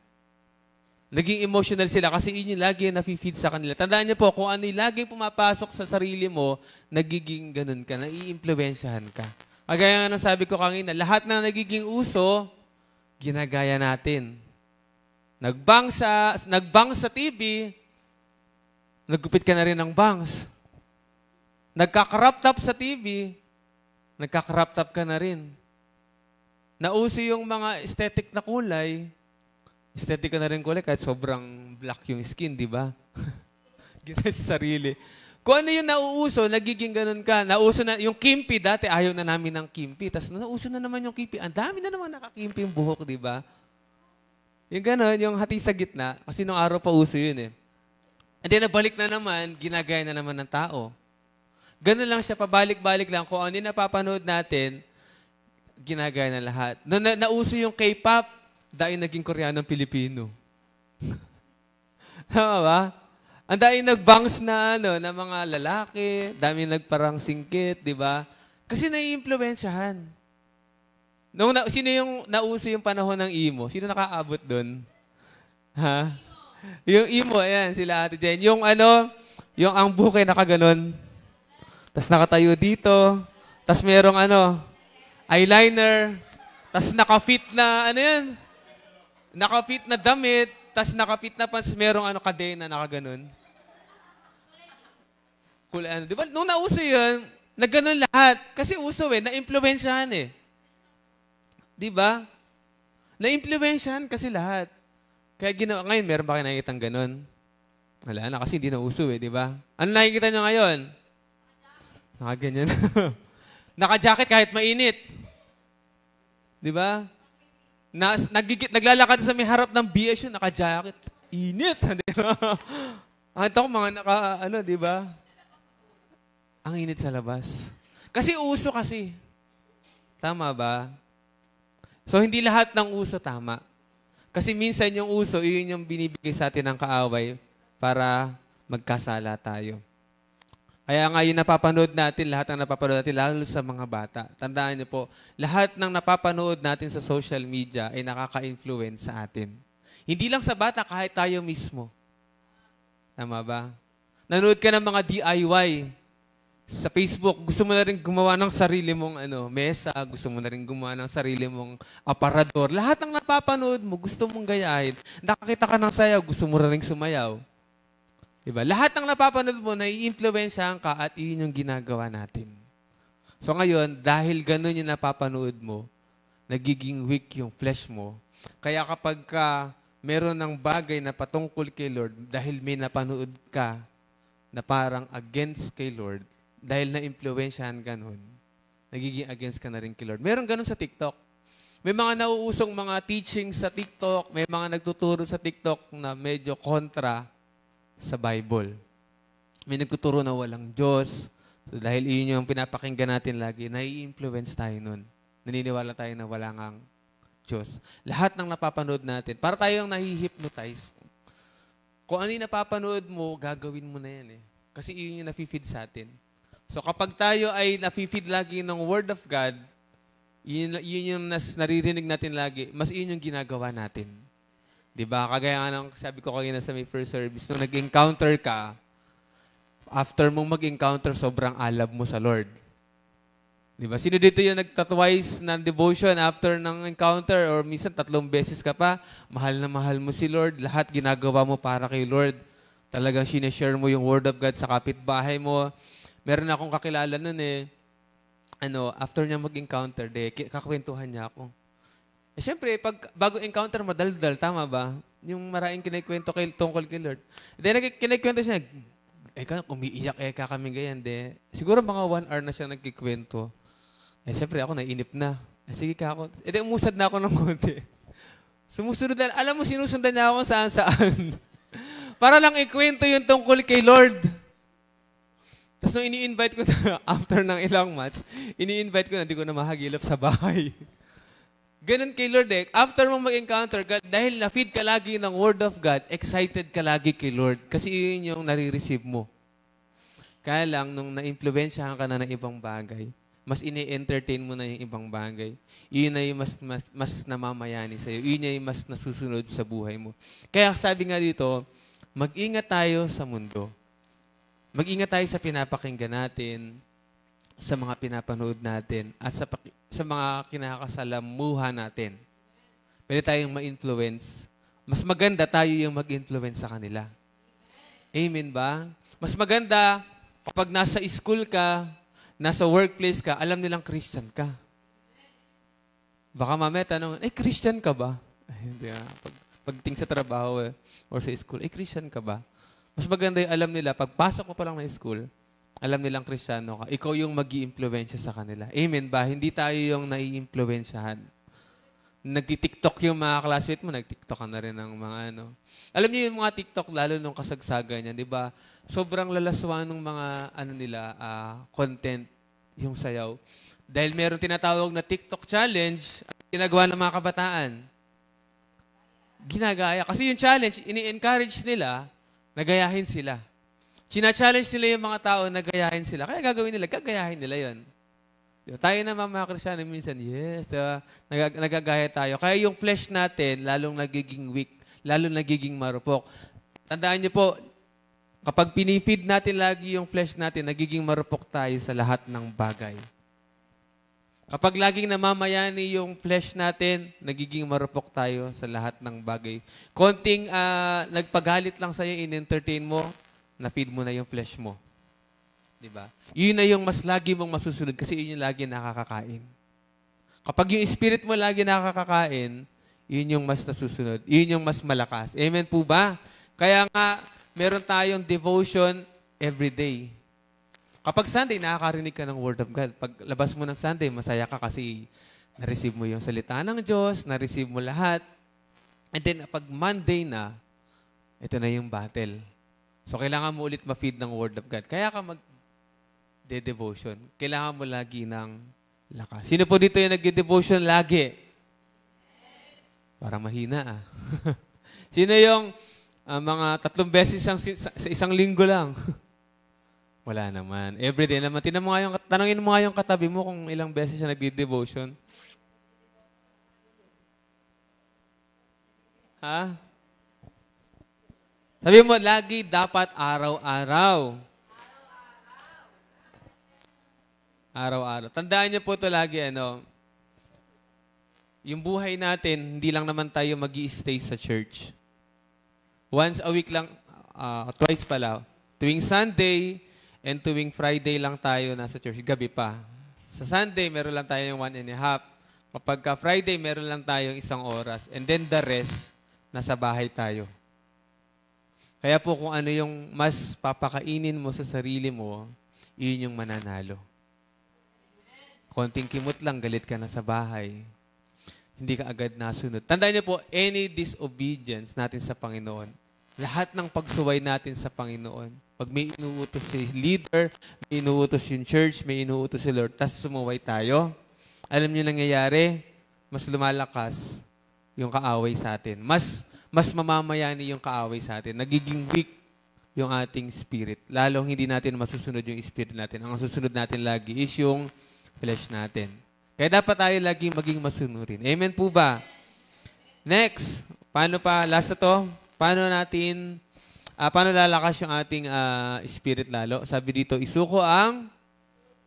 Naging emotional sila kasi yun yung lagi na-feed sa kanila. Tandaan niyo po, kung ano yung lagi pumapasok sa sarili mo, nagiging ganun ka, nai-impluwensyahan ka. Kagaya nga nung sabi ko kanina, lahat na nagiging uso, ginagaya natin. Nagbang sa TV, naggupit ka na rin ng bangs. Nagka-crop top sa TV, nagka-crop top ka na rin. Nauso yung mga aesthetic na kulay, aesthetic ka na rin kulay kahit sobrang black yung skin, di ba? Gina sa sarili. Kung ano yung nauuso, nagiging ganun ka. Nauso na, yung kimpi, dati ayaw na namin ng kimpi. Tapos nauso na naman yung kimpi. Ang dami na naman nakakimpi yung buhok, di ba? Yung ganun, yung hati sa gitna. Kasi nung araw pa uso yun eh. And then nabalik na naman, ginagaya na naman ng tao. Ganun lang siya, pabalik-balik lang. Kung ano yung napapanood natin, ginagaya na lahat. Nung nauso yung K-pop, dahil naging Koreanong Pilipino. Tama ba? Ang dahil nagbangs na na mga lalaki, dami nagparang singkit, di ba? Kasi nai-impluwensyahan. Sino yung nauso yung panahon ng emo? Sino nakaabot doon? Ha? Yung emo, ayan, sila Ate Jen. Yung yung ang buhok ay nakaganon. Tapos nakatayo dito. Tapos merong eyeliner. Tapos nakafit na, yan? Nakafit na damit. Tapos nakapit na pants, merong kadena, nakaganon. Di ba? Nung nauso yun, nagganon lahat. Kasi uso na-impluwensyahan eh. Di ba? Na-impluwensyahan kasi lahat. Kaya ngayon, meron ba kayo nakikitang ganon? Wala na, kasi hindi na uso di ba? Ano nakikita nyo ngayon? Nakaganyan. Naka-jacket kahit mainit. Di ba? Naglalakad sa may harap ng BS yun, naka-jacket. Init, di ba? Ito ko mga di ba? Ang init sa labas. Kasi uso kasi. Tama ba? So, hindi lahat ng uso tama. Kasi minsan yung uso, yun yung binibigay sa atin ng kaaway para magkasala tayo. Kaya nga yung napapanood natin, lahat ng napapanood natin, lalo sa mga bata. Tandaan niyo po, lahat ng napapanood natin sa social media ay nakaka-influence sa atin. Hindi lang sa bata, kahit tayo mismo. Tama ba? Nanood ka ng mga DIY sa Facebook, gusto mo na rin gumawa ng sarili mong mesa, gusto mo na rin gumawa ng sarili mong aparador. Lahat ng napapanood mo, gusto mong gayahin. Nakakita ka ng sayaw, gusto mo na rin sumayaw. Diba? Lahat ng napapanood mo, nai-influensyahan ka at yun yung ginagawa natin. So ngayon, dahil ganun yung napapanood mo, nagiging weak yung flesh mo. Kaya kapag meron ng bagay na patungkol kay Lord, dahil may napanood ka na parang against kay Lord, dahil na-influensyahan ganun, nagiging against ka na rin kay Lord. Meron ganun sa TikTok. May mga nauusong mga teachings sa TikTok, may mga nagtuturo sa TikTok na medyo kontra sa Bible. May nagtuturo na walang Diyos. So, dahil iyon yung pinapakinggan natin lagi, nai-influence tayo nun. Naniniwala tayo na wala ngang Diyos. Lahat ng napapanood natin, para tayong nahi-hypnotize. Kung ano yung napapanood mo, gagawin mo na yan eh. Kasi iyon yung nafe-feed sa atin. So kapag tayo ay nafe-feed lagi ng Word of God, yun yung naririnig natin lagi, mas iyon yung ginagawa natin. Diba? Kagaya nga ng sabi ko kanina sa may first service, nung nag-encounter ka, after mong mag-encounter, sobrang alab mo sa Lord. Diba? Sino dito yung nagtatwice ng devotion after ng encounter or minsan 3 beses ka pa, mahal na mahal mo si Lord, lahat ginagawa mo para kay Lord. Talagang sineshare mo yung Word of God sa kapitbahay mo. Meron akong kakilala nun after niya mag-encounter, kakwentuhan niya ako. Siyempre, bago encounter, madaldal, tama ba? Yung maraming kinikwento tungkol kay Lord. Then, kinikwento siya, umiiyak kami ganyan. Siguro mga 1 hour na siya nagkikwento. Siyempre, ako nainip na. Sige ka ako. Umusad na ako ng konti. Sumusunod na, alam mo, sinusundan niya ako saan-saan. Para lang ikwento yung tungkol kay Lord. Tapos nung ini-invite ko na, after ng ilang months, ini-invite ko na, hindi ko na mahagilap sa bahay. Ganun kay Lord after mo mag-encounter God, dahil na-feed ka lagi ng Word of God, excited ka lagi kay Lord. Kasi yun yung nare-receive mo. Kaya lang, nung na-influensyahan ka na ng ibang bagay, mas ini-entertain mo na yung ibang bagay. Yun na yung mas namamayani sa'yo. Yun na yung mas nasusunod sa buhay mo. Kaya sabi nga dito, mag-ingat tayo sa mundo. Mag-ingat tayo sa pinapakinggan natin, sa mga pinapanood natin, at sa mga kinakasalamuhan natin. Pwede tayong ma-influence. Mas maganda tayo yung mag-influence sa kanila. Amen ba? Mas maganda kapag nasa school ka, nasa workplace ka, alam nilang Christian ka. Baka mamaya tanong, Christian ka ba? Hindi pagting sa trabaho or sa school, Christian ka ba? Mas maganda yung alam nila, pagpasok mo pa lang na school, alam nilang Kristiyano ka, ikaw yung mag-i-impluwensya sa kanila. Amen ba? Hindi tayo yung nai-impluwensyahan. Nagti-TikTok yung mga classmate mo, nag-TikTok ka na rin ng mga Alam niyo yung mga TikTok, lalo nung kasagsagan niya, di ba? Sobrang lalaswa ng mga content, yung sayaw. Dahil meron tinatawag na TikTok challenge, at ginagawa ng mga kabataan. Ginagaya. Kasi yung challenge, ini-encourage nila, nagayahin sila. China-challenge nila yung mga tao na gayahin sila. Kaya gagawin nila, gagayahin nila yun. Diba? Tayo naman mga Kristyano minsan, yes, diba? Nagagaya tayo. Kaya yung flesh natin, lalong nagiging weak, lalong nagiging marupok. Tandaan niyo po, kapag pinifeed natin lagi yung flesh natin, nagiging marupok tayo sa lahat ng bagay. Kapag laging namamayani yung flesh natin, nagiging marupok tayo sa lahat ng bagay. Konting nagpagalit lang sa'yo, in-entertain mo, na-feed mo na yung flesh mo. Diba? Yun na yung mas lagi mong masusunod kasi yun yung lagi nakakakain. Kapag yung spirit mo lagi nakakakain, yun yung mas nasusunod. Yun yung mas malakas. Amen po ba? Kaya nga, meron tayong devotion every day. Kapag Sunday, nakakarinig ka ng Word of God. Pag labas mo ng Sunday, masaya ka kasi na-receive mo yung salita ng Diyos, na-receive mo lahat. And then, pag Monday na, ito na yung battle. So, kailangan mo ulit ma-feed ng Word of God. Kaya ka mag-devotion. Kailangan mo lagi ng lakas. Sino po dito yung nag-devotion lagi? Parang mahina ah. Sino yung mga 3 beses sa isang linggo lang? Wala naman. Everyday naman. Tanungin mo nga yung katabi mo kung ilang beses siya nag-devotion. Ha? Sabi mo, lagi dapat araw-araw. Araw-araw. Tandaan niyo po ito lagi, yung buhay natin, hindi lang naman tayo mag-i-stay sa church. Once a week lang, twice pala. Tuwing Sunday and tuwing Friday lang tayo nasa church. Gabi pa. Sa Sunday, meron lang tayo yung 1.5. Kapag Friday, meron lang tayong 1 oras. And then the rest, nasa bahay tayo. Kaya po kung ano yung mas papakainin mo sa sarili mo, yun yung mananalo. Konting kimot lang, galit ka na sa bahay. Hindi ka agad nasunod. Tandaan niyo po, any disobedience natin sa Panginoon, lahat ng pagsuway natin sa Panginoon, pag may inuutos si leader, may inuutos yung church, may inuutos si Lord, tapos sumuway tayo, alam niyo nangyayari, mas lumalakas yung kaaway sa atin. Mas mamamayani yung kaaway sa atin. Nagiging weak yung ating spirit. Lalong hindi natin masusunod yung spirit natin. Ang susunod natin lagi is yung flesh natin. Kaya dapat tayo laging maging masunurin. Amen po ba? Next, paano pa? Last na to. Paano lalakas yung ating spirit lalo? Sabi dito, isuko ang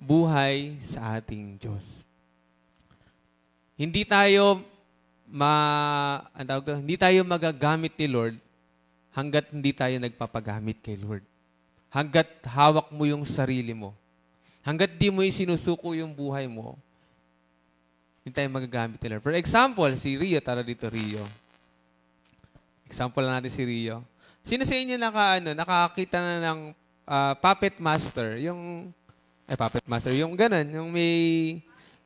buhay sa ating Diyos. Hindi tayo magagamit ni Lord hanggat hindi tayo nagpapagamit kay Lord. Hanggat hawak mo yung sarili mo. Hanggat di mo isinusuko yung buhay mo, hindi tayo magagamit ni Lord. For example, si Rio, tara dito Rio. Example lang natin si Rio. Sino sa inyo nakakita na ng puppet master? Yung ganun, yung may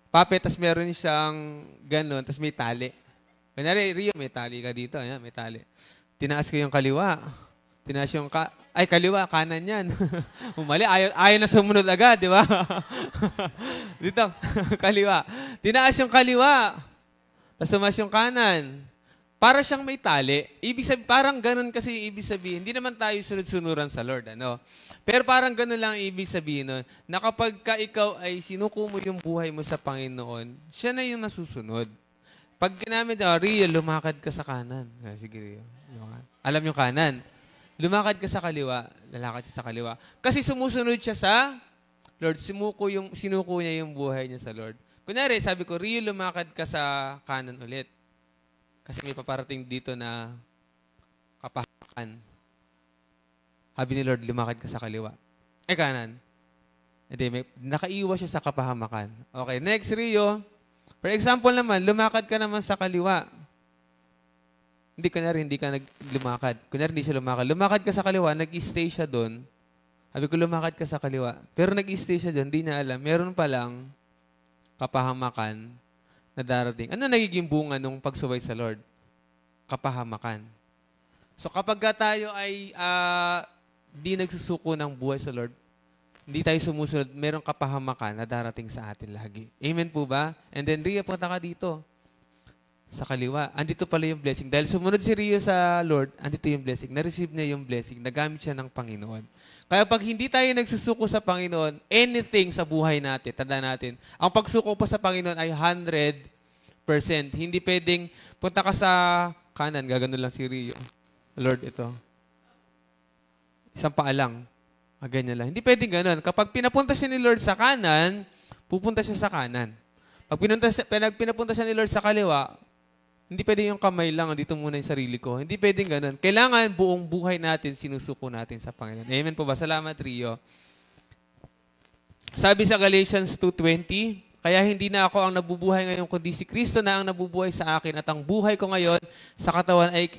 puppet, tas meron siyang ganun, tas may tali. Kunyari, Rio, may tali ka dito. Ayan, may tali. Tinaas ko yung kaliwa. Tinaas yung kaliwa, kanan yan. Umali, ayaw na sumunod agad, di ba? Dito, kaliwa. Tinaas yung kaliwa. Tapos sumas yung kanan. Para siyang may tali. Parang ganun kasi ibig sabihin. Hindi naman tayo sunod-sunuran sa Lord. Pero parang ganun lang ibig sabihin nun, na kapag ikaw ay sinuko mo yung buhay mo sa Panginoon, siya na yung nasusunod. Pag ginamit, Rio, lumakad ka sa kanan. Sige, Rio. Alam yung kanan. Lumakad ka sa kaliwa, lalakad siya sa kaliwa. Kasi sumusunod siya sa Lord. Sinuko niya yung buhay niya sa Lord. Kunyari, sabi ko, Rio, lumakad ka sa kanan ulit. Kasi may paparating dito na kapahamakan. Sabi ni Lord, lumakad ka sa kaliwa. Kanan. Hindi, nakaiwas siya sa kapahamakan. Okay, next, Rio. For example naman, lumakad ka naman sa kaliwa. Hindi ka naglumakad. Kunyari, hindi siya lumakad. Lumakad ka sa kaliwa, nag-stay siya doon. Sabi ko, lumakad ka sa kaliwa. Pero nag-stay siya doon, hindi niya alam. Meron palang kapahamakan na darating. Ano nagiging bunga nung pagsuway sa Lord? Kapahamakan. So kapag tayo ay di nagsusuko ng buhay sa Lord, hindi tayo sumusunod, merong kapahamakan na darating sa atin lagi. Amen po ba? And then, Ria, punta ka dito. Sa kaliwa. Andito pala yung blessing. Dahil sumunod si Rio sa Lord, andito yung blessing. Na-receive niya yung blessing. Nagamit siya ng Panginoon. Kaya pag hindi tayo nagsusuko sa Panginoon, anything sa buhay natin, tanda natin, ang pagsuko pa sa Panginoon ay 100%. Hindi pwedeng, punta ka sa kanan, gagano lang si Rio. Lord, ito. Isang paa lang. Ganyan lang. Hindi pwedeng ganun. Kapag pinapunta siya ni Lord sa kanan, pupunta siya sa kanan. Pag pinapunta siya ni Lord sa kaliwa, hindi pwede yung kamay lang, dito muna yung sarili ko. Hindi pwedeng ganun. Kailangan buong buhay natin, sinusuko natin sa Panginoon. Amen po ba? Salamat, Rio. Sabi sa Galatians 2:20, kaya hindi na ako ang nabubuhay ngayon, kundi si Kristo na ang nabubuhay sa akin, at ang buhay ko ngayon sa katawan ay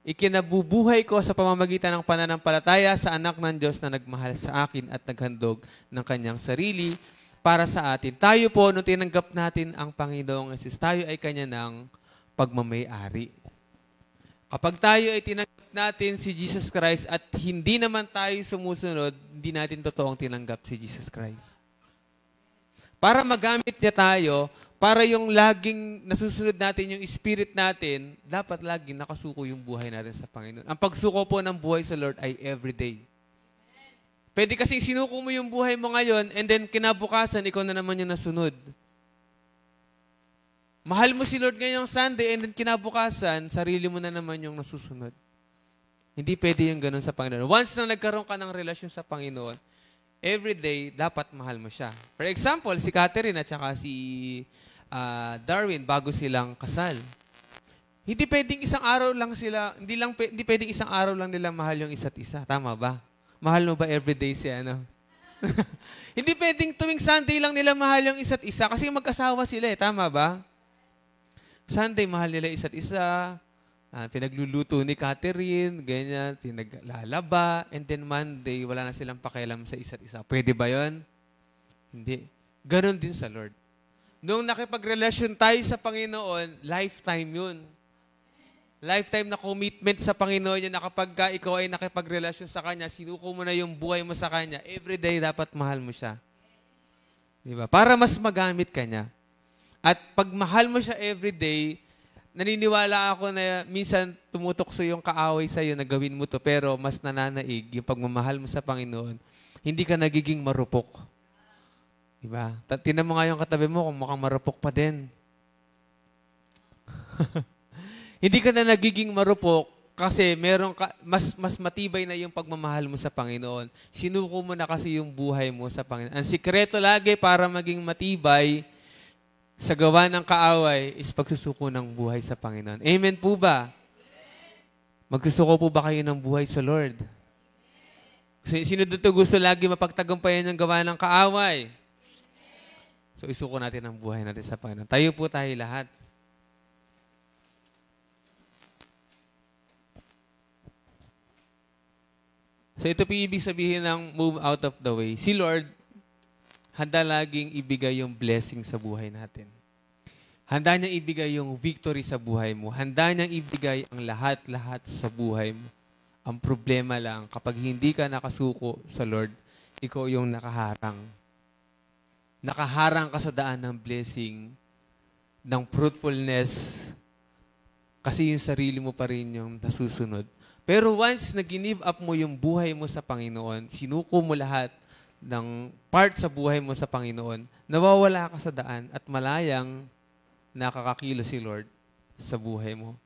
ikinabubuhay ko sa pamamagitan ng pananampalataya sa anak ng Diyos na nagmahal sa akin at naghandog ng kanyang sarili para sa atin. Tayo po, nung tinanggap natin ang Panginoong Jesus, tayo ay kanya ng pagmamay-ari. Kapag tayo ay tinanggap natin si Jesus Christ at hindi naman tayo sumusunod, hindi natin totoong tinanggap si Jesus Christ. Para magamit niya tayo, para yung laging nasusunod natin yung spirit natin, dapat laging nakasuko yung buhay natin sa Panginoon. Ang pagsuko po ng buhay sa Lord ay everyday. Pwede kasi sinuko mo yung buhay mo ngayon and then kinabukasan, ikaw na naman yung nasunod. Mahal mo si Lord ngayong Sunday and then kinabukasan, sarili mo na naman yung nasusunod. Hindi pwede yung ganun sa Panginoon. Once na nagkaroon ka ng relasyon sa Panginoon, everyday, dapat mahal mo siya. For example, si Catherine at saka si Darwin, bago silang kasal. Hindi pwedeng isang araw lang sila, hindi pwedeng isang araw lang nila mahal yung isa't isa. Tama ba? Mahal mo ba everyday si ano? Hindi pwedeng tuwing Sunday lang nila mahal yung isa't isa kasi mag-asawa sila eh. Tama ba? Sunday, mahal nila isa't isa, pinagluluto ni Catherine, ganyan, pinaglalaba, and then Monday, wala na silang pakialam sa isa't isa. Pwede ba yun? Hindi. Ganon din sa Lord. Nung nakipagrelasyon tayo sa Panginoon, lifetime yun. Lifetime na commitment sa Panginoon yun na kapag ikaw ay nakipagrelasyon sa Kanya, sinuko mo na yung buhay mo sa Kanya, everyday dapat mahal mo siya. Diba? Para mas magamit ka niya. At pag mahal mo siya everyday, naniniwala ako na minsan tumutokso yung kaaway sa'yo na gawin mo to, pero mas nananaig yung pagmamahal mo sa Panginoon, hindi ka nagiging marupok. Diba? Tinan mo nga yung katabi mo kung mukhang marupok pa din. Hindi ka na nagiging marupok kasi mas matibay na yung pagmamahal mo sa Panginoon. Sinuko mo na kasi yung buhay mo sa Panginoon. Ang sikreto lagi para maging matibay sa gawa ng kaaway is pagsusuko ng buhay sa Panginoon. Amen po ba? Magsusuko po ba kayo ng buhay sa Lord? Sino dito gusto lagi mapagtagumpayan ng gawa ng kaaway? So isuko natin ang buhay natin sa Panginoon. Tayo po tayo lahat. So ito po ibig sabihin ng move out of the way. Si Lord, handa laging ibigay yung blessing sa buhay natin. Handa niyang ibigay yung victory sa buhay mo. Handa niyang ibigay ang lahat-lahat sa buhay mo. Ang problema lang, kapag hindi ka nakasuko sa Lord, ikaw yung nakaharang. Nakaharang ka sa daan ng blessing, ng fruitfulness, kasi yung sarili mo pa rin yung nasusunod. Pero once na give up mo yung buhay mo sa Panginoon, sinuko mo lahat ng part sa buhay mo sa Panginoon, nawawala ka sa daan at malayang nakakakilo si Lord sa buhay mo.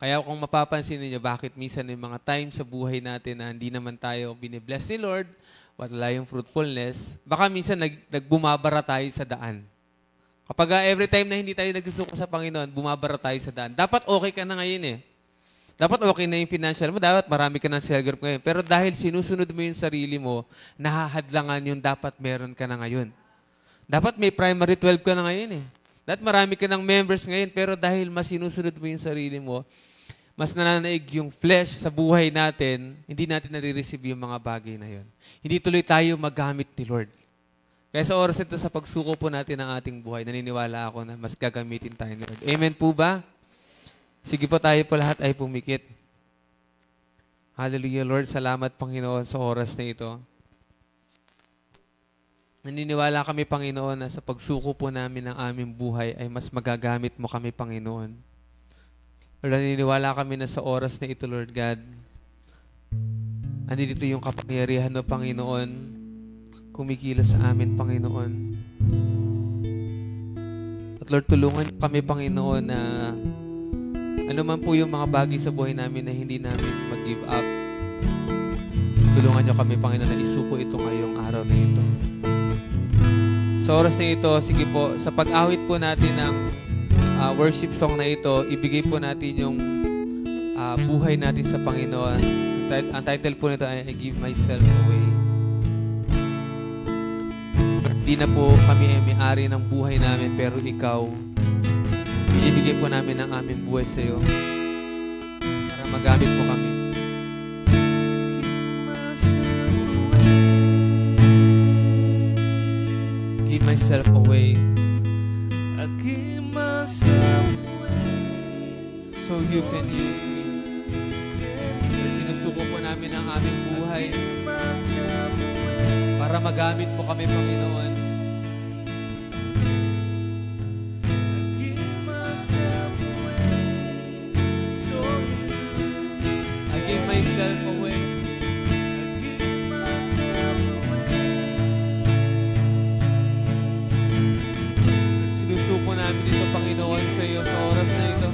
Kaya kung mapapansin niyo bakit minsan may mga times sa buhay natin na hindi naman tayo binibless ni Lord, wala yung fruitfulness, baka minsan nagbumabara tayo sa daan. Kapag every time na hindi tayo nagsusuko sa Panginoon, bumabara tayo sa daan. Dapat okay ka na ngayon eh. Dapat okay na yung financial mo. Dapat marami ka ng cell group ngayon. Pero dahil sinusunod mo yung sarili mo, nahahadlangan yung dapat meron ka na ngayon. Dapat may primary 12 ka na ngayon eh. Dapat marami ka ng members ngayon. Pero dahil mas sinusunod mo yung sarili mo, mas nananaig yung flesh sa buhay natin, hindi natin nare-receive yung mga bagay na yun. Hindi tuloy tayo magamit ni Lord. Kaya sa oras ito, sa pagsuko po natin ng ating buhay, naniniwala ako na mas gagamitin tayo ni Lord. Amen po ba? Sige po, tayo po lahat ay pumikit. Hallelujah, Lord. Salamat, Panginoon, sa oras na ito. Naniniwala kami, Panginoon, na sa pagsuko po namin ng aming buhay ay mas magagamit mo kami, Panginoon. Lord, naniniwala kami na sa oras na ito, Lord God, andito yung kapangyarihan mo, Panginoon, kumikilos sa amin, Panginoon. At Lord, tulungan kami, Panginoon, na ano man po yung mga bagay sa buhay namin na hindi namin mag-give up. Tulungan niyo kami, Panginoon, na isuko ito ngayong araw na ito. Sa oras na ito, sige po, sa pag-awit po natin ng worship song na ito, ibigay po natin yung buhay natin sa Panginoon. Ang title po nito ay I Give Myself Away. Hindi na po kami ay may-ari ng buhay namin, pero ikaw, ibigay po namin ang aming buhay sa iyo para magamit mo kami. Give myself away. I give myself away So you can use me. namin ang aming buhay para magamit mo kami, Panginoon. I give myself away. Sinusuko namin ito, Panginoon, sa iyo sa oras na ito.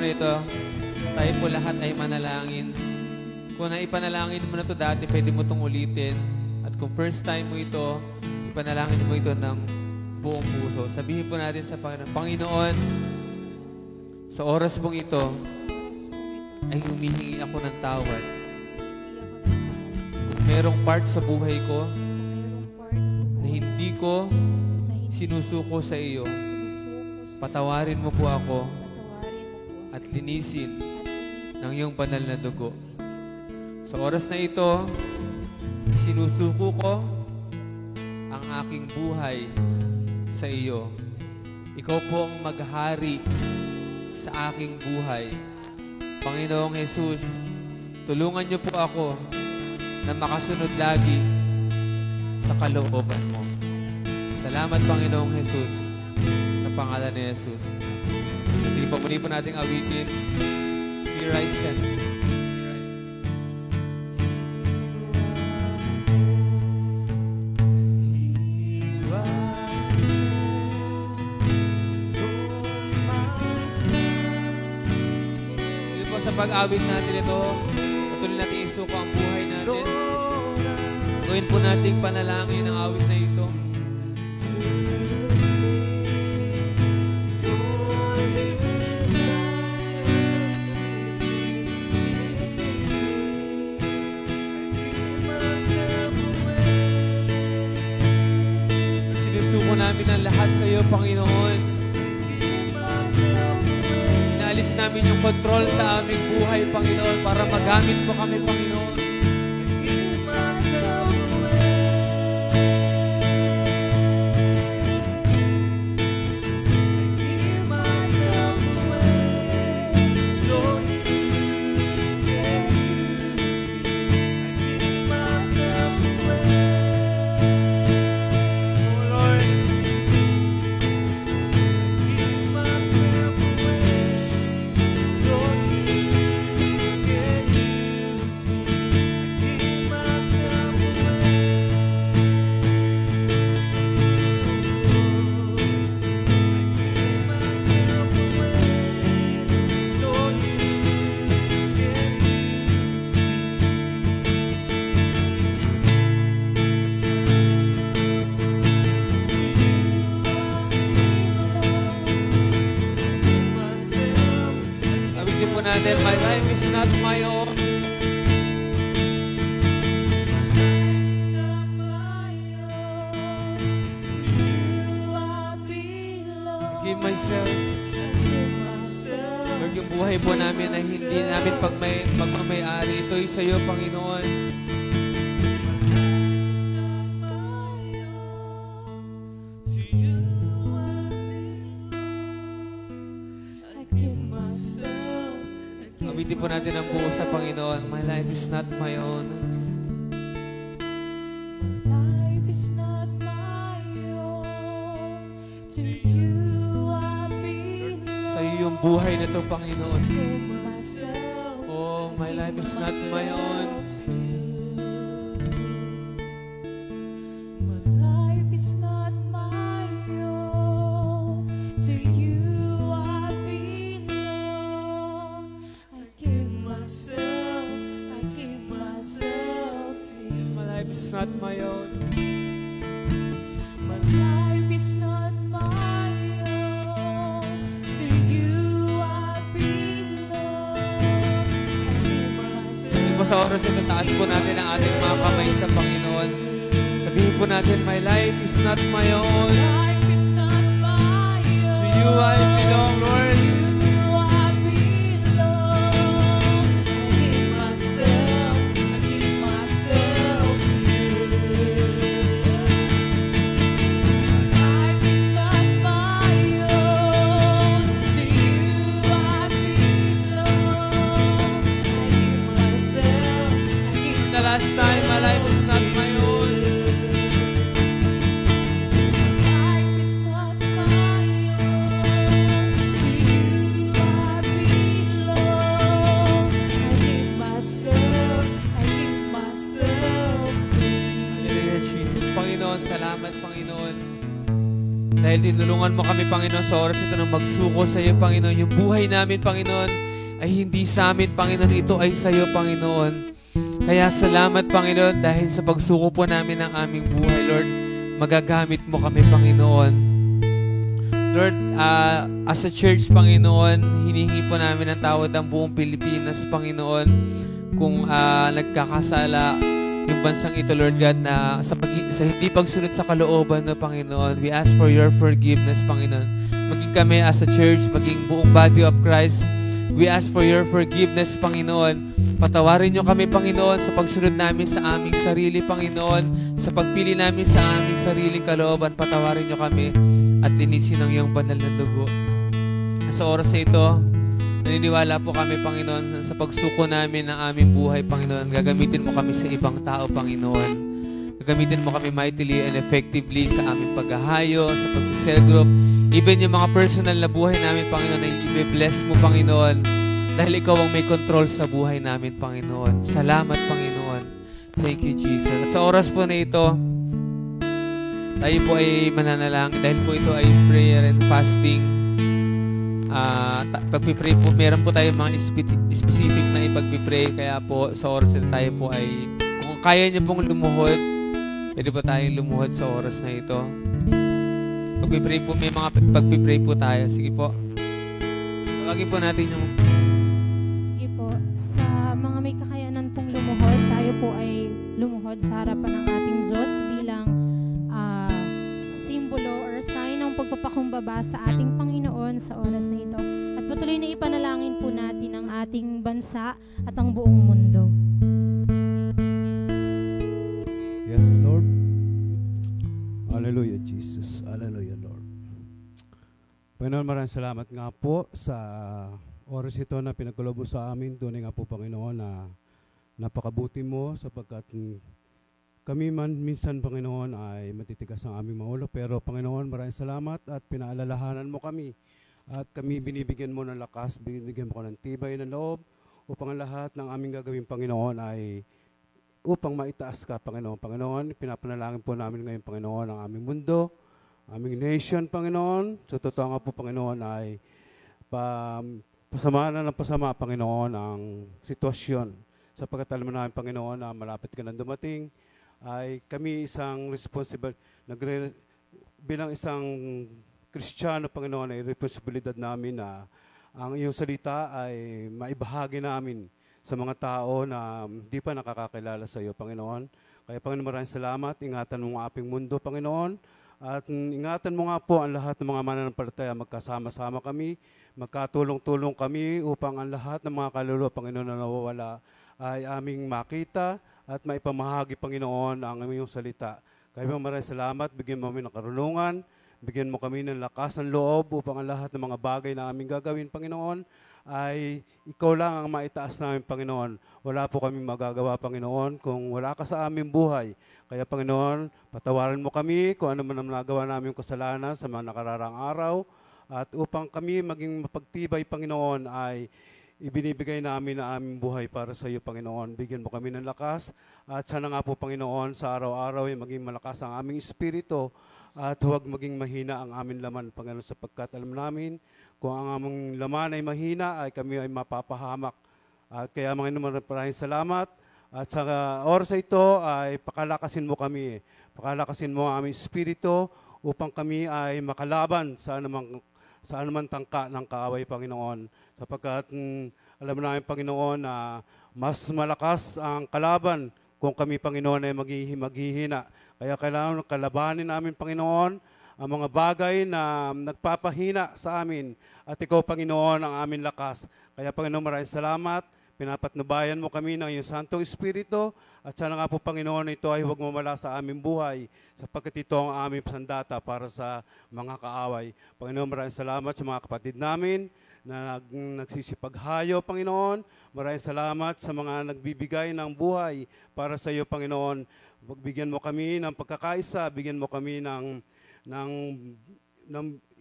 Nito, tayo po lahat ay manalangin. Kung naipanalangin mo na ito dati, pwede mo itong ulitin. At kung first time mo ito, ipanalangin mo ito ng buong puso. Sabihin po natin sa Panginoon, Panginoon, sa oras mong ito, ay humihingi ako ng tawad. Kung merong part sa buhay ko na hindi ko sinusuko sa iyo, patawarin mo po ako at linisin ng iyong banal na dugo. Sa oras na ito, sinusuko ko ang aking buhay sa iyo. Ikaw po ang maghari sa aking buhay. Panginoong Jesus, tulungan niyo po ako na makasunod lagi sa kalooban mo. Salamat, Panginoong Jesus, sa pangalan ni Jesus. Sige, pamuli po nating awitin. Here I stand. Sige po, sa pag-awit natin ito, patuloy natin isuko ang buhay natin. Gawin po nating panalangin ang awit na ito. Namin ang lahat sa iyo, Panginoon. Inaalis namin yung control sa aming buhay, Panginoon, para magamit mo kami, Panginoon. Natin, my life is not my own. I give myself. Lord, yung buhay po namin na hindi namin pagmamayari, ito'y sa iyo, Panginoon. Awitin po natin ang buo sa Panginoon. My life is not my own. My life is not my own. To you I belong. Sa iyo yung buhay na ito, Panginoon. Myself, Oh, my life is not my own. my life is not my own. To you I belong. I give myself to you. My life is not my own. My life is not my own. To you I belong. I give myself. Hindi po sa oras ito, taas po natin ang ating mga kamay sa Panginoon. Sabihin po natin, my life is not my own. Life is not my own. To you I belong, Lord. To you I belong. My life is not my own. Life is not my own. To you I belong. I give myself to you. Hallelujah, Jesus. Panginoon, salamat, Panginoon. Dahil tinulungan mo kami, Panginoon, sa oras ito na magsuko sa iyo, Panginoon. Yung buhay namin, Panginoon, ay hindi sa amin, Panginoon. Ito ay sa iyo, Panginoon. Kaya salamat, Panginoon, dahil sa pagsuko po namin ng aming buhay, Lord, magagamit mo kami, Panginoon. Lord, as a church, Panginoon, hinihingi po namin ang tawad ang buong Pilipinas, Panginoon, kung nagkakasala yung bansang ito, Lord God, na sa hindi pagsunod sa kalooban, no, Panginoon. We ask for your forgiveness, Panginoon. Maging kami as a church, maging buong body of Christ, we ask for your forgiveness, Panginoon. Patawarin niyo kami, Panginoon, sa pagsunod namin sa aming sarili, Panginoon. Sa pagpili namin sa aming sariling kalooban, patawarin niyo kami at linisin ang iyong banal na dugo. Sa oras na ito, naniniwala po kami, Panginoon, sa pagsuko namin ng aming buhay, Panginoon. Gagamitin mo kami sa ibang tao, Panginoon. Gagamitin mo kami mightily and effectively sa aming paghahayo, sa pag-cell group. Even yung mga personal na buhay namin, Panginoon, na i-bless mo, Panginoon. Dahil ikaw ang may control sa buhay namin, Panginoon. Salamat, Panginoon. Thank you, Jesus. At sa oras po na ito, tayo po ay mananalangin. Dahil po ito ay prayer and fasting. Pagpipray po, meron po tayo mga specific na ipagpipray. Kaya po sa oras na tayo po ay, kung kaya niyo pong lumuhod, pwede po tayong lumuhod sa oras na ito. Pagpipray po, may mga pagpipray po tayo. Sige po. Tawagin po natin yung... Sige po, sa mga may kakayanan pong lumuhod, tayo po ay lumuhod sa harapan ng ating Diyos bilang simbolo or sign ng pagpapakumbaba sa ating Panginoon sa oras na ito. At patuloy na ipanalangin po natin ang ating bansa at ang buong mundo. Yes, Lord. Hallelujah, Jesus. Hallelujah, Lord. Panginoon, maraming salamat nga po sa oras ito na pinagkaloob sa amin. Tunay nga po, Panginoon, na napakabuti mo sapagkat kami man minsan, Panginoon, ay matitigas ang aming mga ulo. Pero, Panginoon, maraming salamat at pinaalalahanan mo kami. At kami binibigyan mo ng lakas, binibigyan mo ng tibay ng loob upang ang lahat ng aming gagawin, Panginoon, ay upang maitaas ka, Panginoon. Panginoon, pinapanalangin po namin ngayon, Panginoon, ang aming mundo, aming nation, Panginoon. Sa totoo nga po, Panginoon, ay pasama na ng pasama, Panginoon, ang sitwasyon. Sapagkat alam namin, Panginoon, na malapit ka na dumating, ay kami isang responsible, bilang isang Kristiyano, Panginoon, ay responsibilidad namin na ang iyong salita ay maibahagi namin sa mga tao na di pa nakakakilala sa iyo, Panginoon. Kaya, Panginoon, maraming salamat. Ingatan mo ang aming mundo, Panginoon. At ingatan mo nga po ang lahat ng mga mananampalataya. Magkasama-sama kami, magkatulong-tulong kami upang ang lahat ng mga kaluluwa, Panginoon, na nawawala ay aming makita at maipamahagi, Panginoon, ang iyong salita. Kaya maraming salamat. Bigyan mo kami ng karunungan. Bigyan mo kami ng lakas ng loob upang ang lahat ng mga bagay na aming gagawin, Panginoon, ay ikaw lang ang maitaas namin, Panginoon. Wala po kami magagawa, Panginoon, kung wala ka sa aming buhay. Kaya, Panginoon, patawarin mo kami kung ano man ang nagawa namin kasalanan sa mga nakararang araw. At upang kami maging mapagtibay, Panginoon, ay ibinibigay namin ang aming buhay para sa iyo, Panginoon. Bigyan mo kami ng lakas. At sana nga po, Panginoon, sa araw-araw ay maging malakas ang aming espiritu at huwag maging mahina ang aming laman, Panginoon, sapagkat alam namin kung ang aming laman ay mahina, ay kami ay mapapahamak. At kaya, Panginoon, maraming salamat. At sa oras ito ay pakalakasin mo kami. Pakalakasin mo ang aming espiritu upang kami ay makalaban sa anumang tangka ng kaaway, Panginoon. Sapagkat alam namin, Panginoon, na mas malakas ang kalaban kung kami, Panginoon, ay maghihina. Kaya kailangan kalabanin namin, Panginoon, ang mga bagay na nagpapahina sa amin. At ikaw, Panginoon, ang aming lakas. Kaya, Panginoon, maraming salamat. Pinapatnubayan mo kami ng iyong Santong Espiritu. At sana nga po, Panginoon, ito ay huwag mamala sa aming buhay sapagkat ito ang aming sandata para sa mga kaaway. Panginoon, maraming salamat sa mga kapatid namin na nagsisipaghayo, Panginoon. Maraming salamat sa mga nagbibigay ng buhay para sa iyo, Panginoon. Bigyan mo kami ng pagkakaisa, bigyan mo kami ng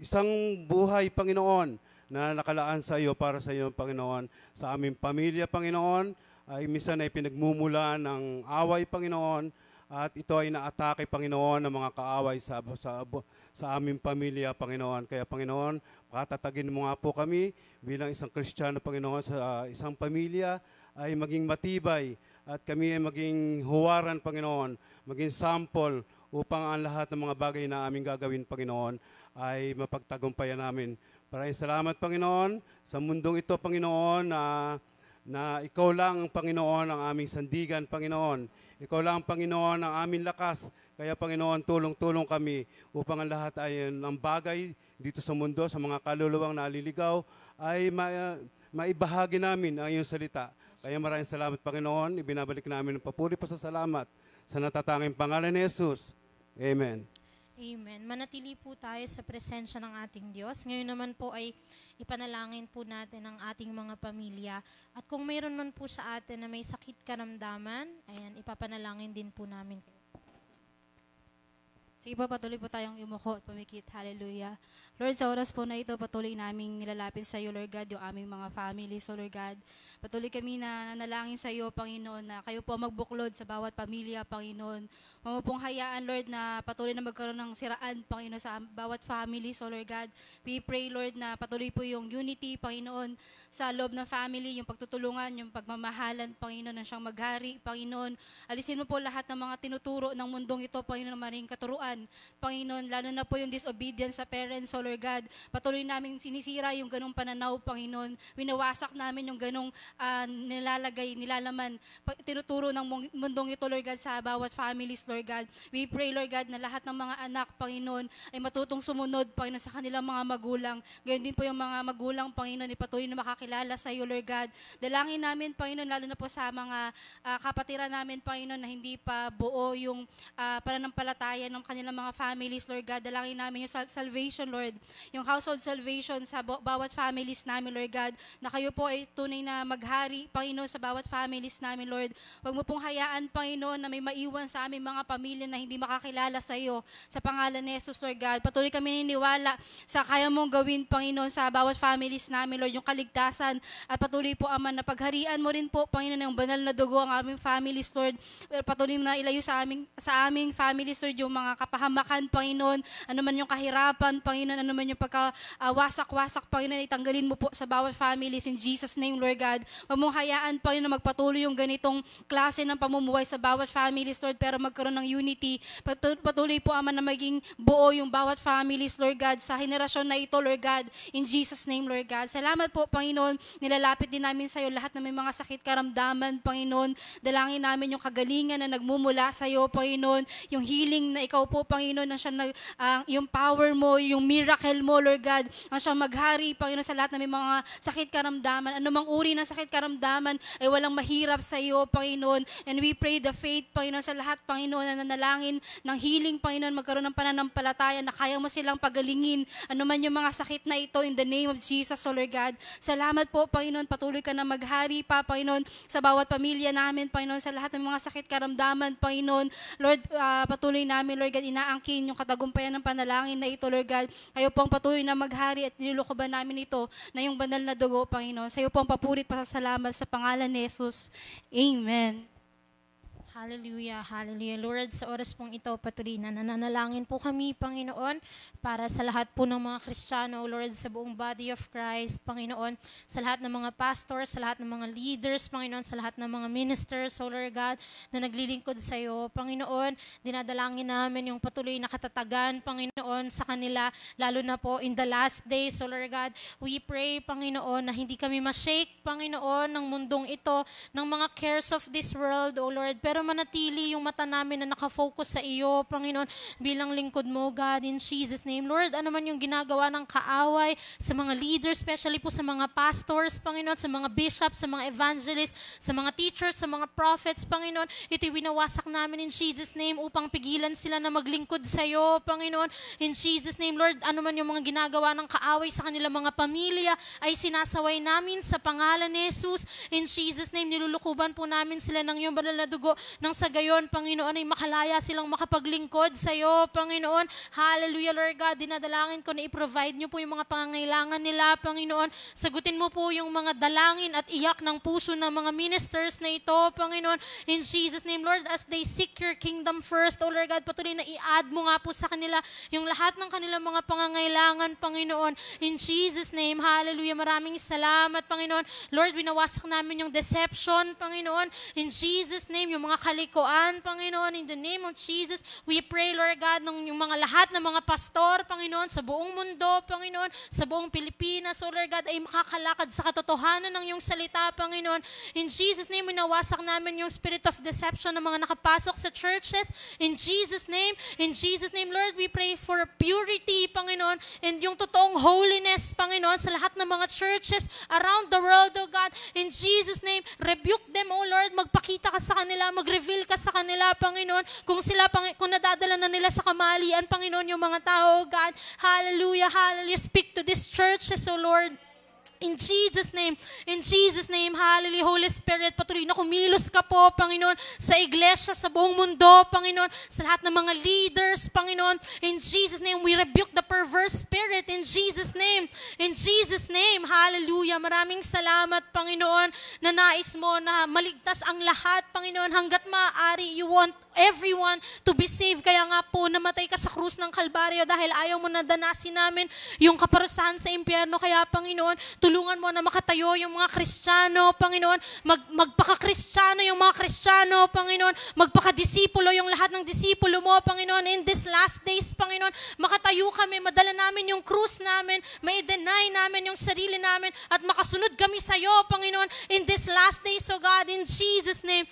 isang buhay, Panginoon, na nakalaan sa iyo para sa iyo, Panginoon. Sa aming pamilya, Panginoon, ay minsan ay pinagmumula ng away, Panginoon, at ito ay naatake, Panginoon, ng mga kaaway sa aming pamilya, Panginoon. Kaya, Panginoon, patatagin mo nga po kami bilang isang Kristiyano, Panginoon, sa isang pamilya ay maging matibay at kami ay maging huwaran, Panginoon, maging sample upang ang lahat ng mga bagay na aming gagawin, Panginoon, ay mapagtagumpayan namin. Maraming salamat, Panginoon, sa mundong ito, Panginoon, na ikaw lang, Panginoon, ang aming sandigan, Panginoon. Ikaw lang, Panginoon, ang aming lakas. Kaya, Panginoon, tulong-tulong kami upang ang lahat ay ng bagay dito sa mundo, sa mga kaluluwang naliligaw, ay maibahagi namin ang iyong salita. Kaya maraming salamat, Panginoon. Ibinabalik namin ang papuri pa sa salamat sa natatanging pangalan ni Jesus. Amen. Amen. Manatili po tayo sa presensya ng ating Diyos. Ngayon naman po ay ipanalangin po natin ang ating mga pamilya. At kung mayroon man po sa atin na may sakit karamdaman, ayan, ipapanalangin din po namin. Sige po, patuloy po tayong imuko at pumikit. Hallelujah. Lord, sa oras po na ito, patuloy naming nilalapit sa iyo, Lord God, yung aming mga family. So, Lord God, patuloy kami na nanalangin sa iyo, Panginoon, na kayo po magbuklod sa bawat pamilya, Panginoon. Huwag mo pong hayaan, Lord, na patuloy na magkaroon ng siraan, Panginoon, sa bawat family. So, Lord God, we pray, Lord, na patuloy po yung unity, Panginoon, sa loob ng family, yung pagtutulungan, yung pagmamahalan, Panginoon, na siyang maghari, Panginoon. Alisin mo po lahat ng mga tinuturo ng mundong ito, Panginoon, na maring katuruan, Panginoon, lalo na po yung disobedience sa parents, so Lord God, patuloy namin sinisira yung ganong pananaw, Panginoon. Winawasak namin yung ganong nilalaman, tinuturo ng mundong ito, Lord God, sa bawat families, Lord God. We pray, Lord God, na lahat ng mga anak, Panginoon, ay matutong sumunod, Panginoon, sa kanilang mga magulang. Gayon din po yung mga magulang, Panginoon, ay patuloy na makakilala sa iyo, Lord God. Dalangin namin, Panginoon, lalo na po sa mga kapatiran namin, Panginoon, na hindi pa buo yung pananampalataya ng kanilang mga families, Lord God. Dalangin namin yung salvation, Lord. Yung household salvation sa bawat families namin, Lord God. Na kayo po ay tunay na maghari, Panginoon, sa bawat families namin, Lord. Huwag mo pong hayaan, Panginoon, na may maiwan sa aming mga pamilya na hindi makakilala sa iyo. Sa pangalan ni Jesus, Lord God. Patuloy kami niniwala sa kaya mong gawin, Panginoon, sa bawat families namin, Lord. Yung kaligtasan at patuloy po, Ama, na pagharian mo rin po, Panginoon, yung banal na dugo ang aming families, Lord. Patuloy mo na ilayo sa aming families, Lord, yung mga kapahamakan, Panginoon, ano man yung kahirapan, Panginoon, ano man yung pagkawasak-wasak, Panginoon, itanggalin mo po sa bawat families in Jesus' name, Lord God. Huwag mong hayaan, Panginoon, na magpatuloy yung ganitong klase ng pamumuhay sa bawat families, Lord, pero magkaroon ng unity. Patuloy po, Ama, na maging buo yung bawat families, Lord God, sa henerasyon na ito, Lord God, in Jesus' name, Lord God. Salamat po, Panginoon, nilalapit din namin sa iyo lahat na may mga sakit karamdaman, Panginoon. Dalangin namin yung kagalingan na nagmumula sa iyo, Panginoon, yung healing na ikaw po, Panginoon, na siya yung power mo, yung miracle mo, Lord God, na siya maghari, Panginoon, sa lahat na may mga sakit karamdaman. Anumang uri ng sakit karamdaman ay walang mahirap sa iyo, Panginoon. And we pray the faith, Panginoon, sa lahat, Panginoon, na nanalangin ng healing, Panginoon, magkaroon ng pananampalataya na kaya mo silang pagalingin. Anuman yung mga sakit na ito, in the name of Jesus, Lord God. Salamat po, Panginoon, patuloy ka na maghari pa, Panginoon, sa bawat pamilya namin, Panginoon, sa lahat ng mga sakit karamdaman, Panginoon. Lord, patuloy namin, Lord God, inaangkin yung katagumpayan ng panalangin na ito, Lord God. Kayo pong patuloy na maghari at nilulukoban namin ito na yung banal na dugo, Panginoon. Sa iyo pong papurit pa sa salamat sa pangalan ni Jesus. Amen. Hallelujah, hallelujah. Lord, sa oras pong ito, patuloy na nananalangin po kami, Panginoon, para sa lahat po ng mga Kristiyano, Lord, sa buong body of Christ, Panginoon, sa lahat ng mga pastors, sa lahat ng mga leaders, Panginoon, sa lahat ng mga ministers, so Lord God, na naglilingkod sa iyo, Panginoon, dinadalangin namin yung patuloy na katatagan, Panginoon, sa kanila, lalo na po in the last days, so Lord God, we pray, Panginoon, na hindi kami ma-shake, Panginoon, ng mundong ito, ng mga cares of this world, O Lord, pero para manatili yung mata namin na nakafocus sa iyo, Panginoon, bilang lingkod mo, God, in Jesus' name. Lord, ano man yung ginagawa ng kaaway sa mga leaders, especially po sa mga pastors, Panginoon, sa mga bishops, sa mga evangelists, sa mga teachers, sa mga prophets, Panginoon, ito'y winawasak namin in Jesus' name upang pigilan sila na maglingkod sa iyo, Panginoon. In Jesus' name, Lord, ano man yung mga ginagawa ng kaaway sa kanilang mga pamilya ay sinasaway namin sa pangalan ni Jesus. In Jesus' name, nilulukuban po namin sila ng iyong banal na dugo nang sa gayon, Panginoon, ay makalaya silang makapaglingkod sa iyo, Panginoon. Hallelujah, Lord God. Dinadalangin ko na i-provide niyo po yung mga pangangailangan nila, Panginoon. Sagutin mo po yung mga dalangin at iyak ng puso ng mga ministers na ito, Panginoon. In Jesus' name, Lord, as they seek your kingdom first, O Lord God, patuloy na i-add mo nga po sa kanila yung lahat ng kanilang mga pangangailangan, Panginoon. In Jesus' name, hallelujah. Maraming salamat, Panginoon. Lord, winawasak namin yung deception, Panginoon. In Jesus' name, yung mga kalikuan, Panginoon. In the name of Jesus, we pray, Lord God, ng yung mga lahat ng mga pastor, Panginoon, sa buong mundo, Panginoon, sa buong Pilipinas, O Lord God, ay makakalakad sa katotohanan ng iyong salita, Panginoon. In Jesus' name, winawasak namin yung spirit of deception ng mga nakapasok sa churches. In Jesus' name, Lord, we pray for purity, Panginoon, and yung totoong holiness, Panginoon, sa lahat ng mga churches around the world, O God. In Jesus' name, rebuke them, O Lord. Magpakita ka sa kanila, mag-reveal ka sa kanila, Panginoon. Kung nadadala na nila sa kamalian, Panginoon, yung mga tao, O God. Hallelujah, hallelujah. Speak to these churches, O Lord. In Jesus' name, hallelujah, Holy Spirit, patuloy na kumilos ka po, Panginoon, sa iglesia, sa buong mundo, Panginoon, sa lahat ng mga leaders, Panginoon. In Jesus' name, we rebuke the perverse spirit. In Jesus' name, hallelujah. Maraming salamat, Panginoon, na nais mo na maligtas ang lahat, Panginoon, hanggat maaari, you want everyone to be saved. Kaya nga po, namatay ka sa krus ng Kalbaryo dahil ayaw mo na danasin namin yung kaparusahan sa impyerno. Kaya, Panginoon, tulungan mo na makatayo yung mga Kristiyano, Panginoon. Magpaka-Kristiyano yung mga Kristiyano, Panginoon. Magpaka-disipulo yung lahat ng disipulo mo, Panginoon. In this last days, Panginoon, makatayo kami, madala namin yung krus namin, ma-deny namin yung sarili namin, at makasunod kami sa iyo, Panginoon, in this last days, O God, in Jesus' name,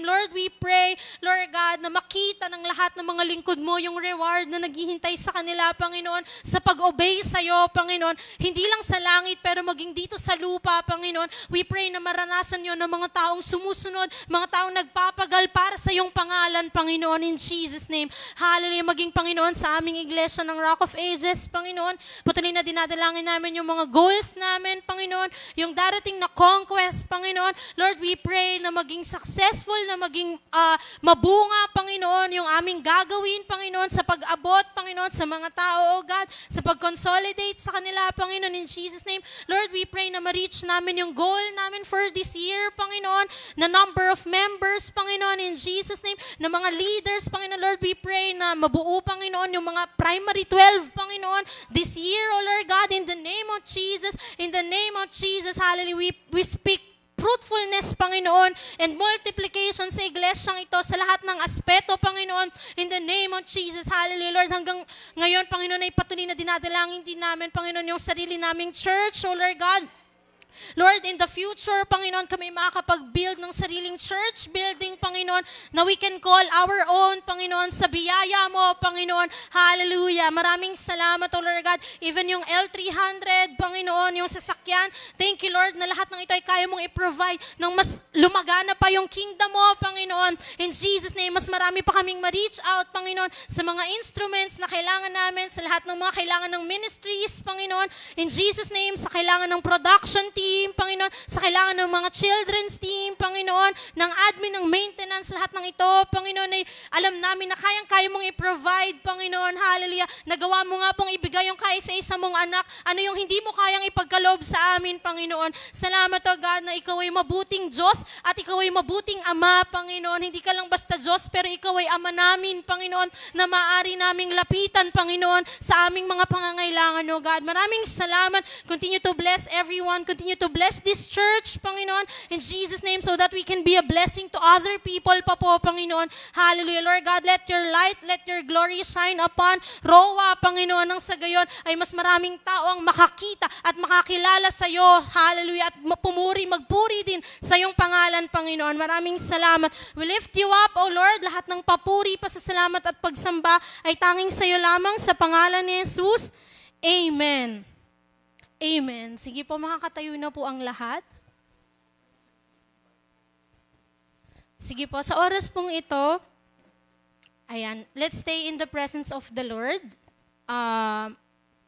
Lord, we pray, Lord God, na makita ng lahat ng mga lingkod mo yung reward na naghihintay sa kanila, Panginoon, sa pag-obey sa iyo, Panginoon. Hindi lang sa langit, pero maging dito sa lupa, Panginoon. We pray na maranasan nyo ng mga taong sumusunod, mga taong nagpapagal para sa iyong pangalan, Panginoon, in Jesus' name. Hallelujah, maging Panginoon sa aming iglesia ng Rock of Ages, Panginoon. Patuloy na dinadalangin namin yung mga goals namin, Panginoon, yung darating na conquest, Panginoon. Lord, we pray na maging successful, na maging mabunga, Panginoon, yung aming gagawin, Panginoon, sa pag-abot, Panginoon, sa mga tao, O God, sa pag-consolidate sa kanila, Panginoon, in Jesus' name. Lord, we pray na ma-reach namin yung goal namin for this year, Panginoon, na number of members, Panginoon, in Jesus' name, na mga leaders, Panginoon. Lord, we pray na mabuo, Panginoon, yung mga primary 12, Panginoon, this year, O Lord God, in the name of Jesus, hallelujah, we speak fruitfulness, Panginoon, and multiplication sa iglesyang ito sa lahat ng aspeto, Panginoon, in the name of Jesus. Hallelujah, Lord. Hanggang ngayon, Panginoon, ay patuloy na dinadalangin din namin, Panginoon, yung sarili naming church, O Lord God. Lord, in the future, Panginoon, kami makakapag-build ng sariling church building, Panginoon, na we can call our own, Panginoon, sa biyaya mo, Panginoon. Hallelujah. Maraming salamat, O Lord God. Even yung L300, Panginoon, yung sasakyan. Thank you, Lord, na lahat ng ito ay kaya mong i-provide ng mas lumagana pa yung kingdom mo, Panginoon. In Jesus' name, mas marami pa kaming ma-reach out, Panginoon, sa mga instruments na kailangan namin, sa lahat ng mga kailangan ng ministries, Panginoon. In Jesus' name, sa kailangan ng production team, Panginoon, sa kailangan ng mga children's team, Panginoon, ng admin, ng maintenance, lahat ng ito, Panginoon, ay alam namin na kayang-kaya mong i-provide, Panginoon, hallelujah. Nagawa mo nga pong ibigay yung kaisa-isa mong anak. Ano yung hindi mo kayang ipagkaloob sa amin, Panginoon? Salamat, O God, na ikaw ay mabuting Diyos at ikaw ay mabuting Ama, Panginoon. Hindi ka lang basta Diyos, pero ikaw ay Ama namin, Panginoon, na maaari naming lapitan, Panginoon, sa aming mga pangangailangan, O God. Maraming salamat. Continue to bless everyone. Continue continue to bless this church, Panginoon, in Jesus' name, so that we can be a blessing to other people pa po, Panginoon. Hallelujah. Lord God, let your light, let your glory shine upon Roa, Panginoon, nang sa gayon ay mas maraming tao ang makakita at makakilala sa iyo. Hallelujah. At magpuri din sa iyong pangalan, Panginoon. Maraming salamat. We lift you up, O Lord. Lahat ng papuri, pasasalamat at pagsamba ay tanging sa iyo lamang sa pangalan ni Jesus. Amen. Amen. Sige po, makakatayo na po ang lahat. Sige po, sa oras pong ito, ayan, let's stay in the presence of the Lord.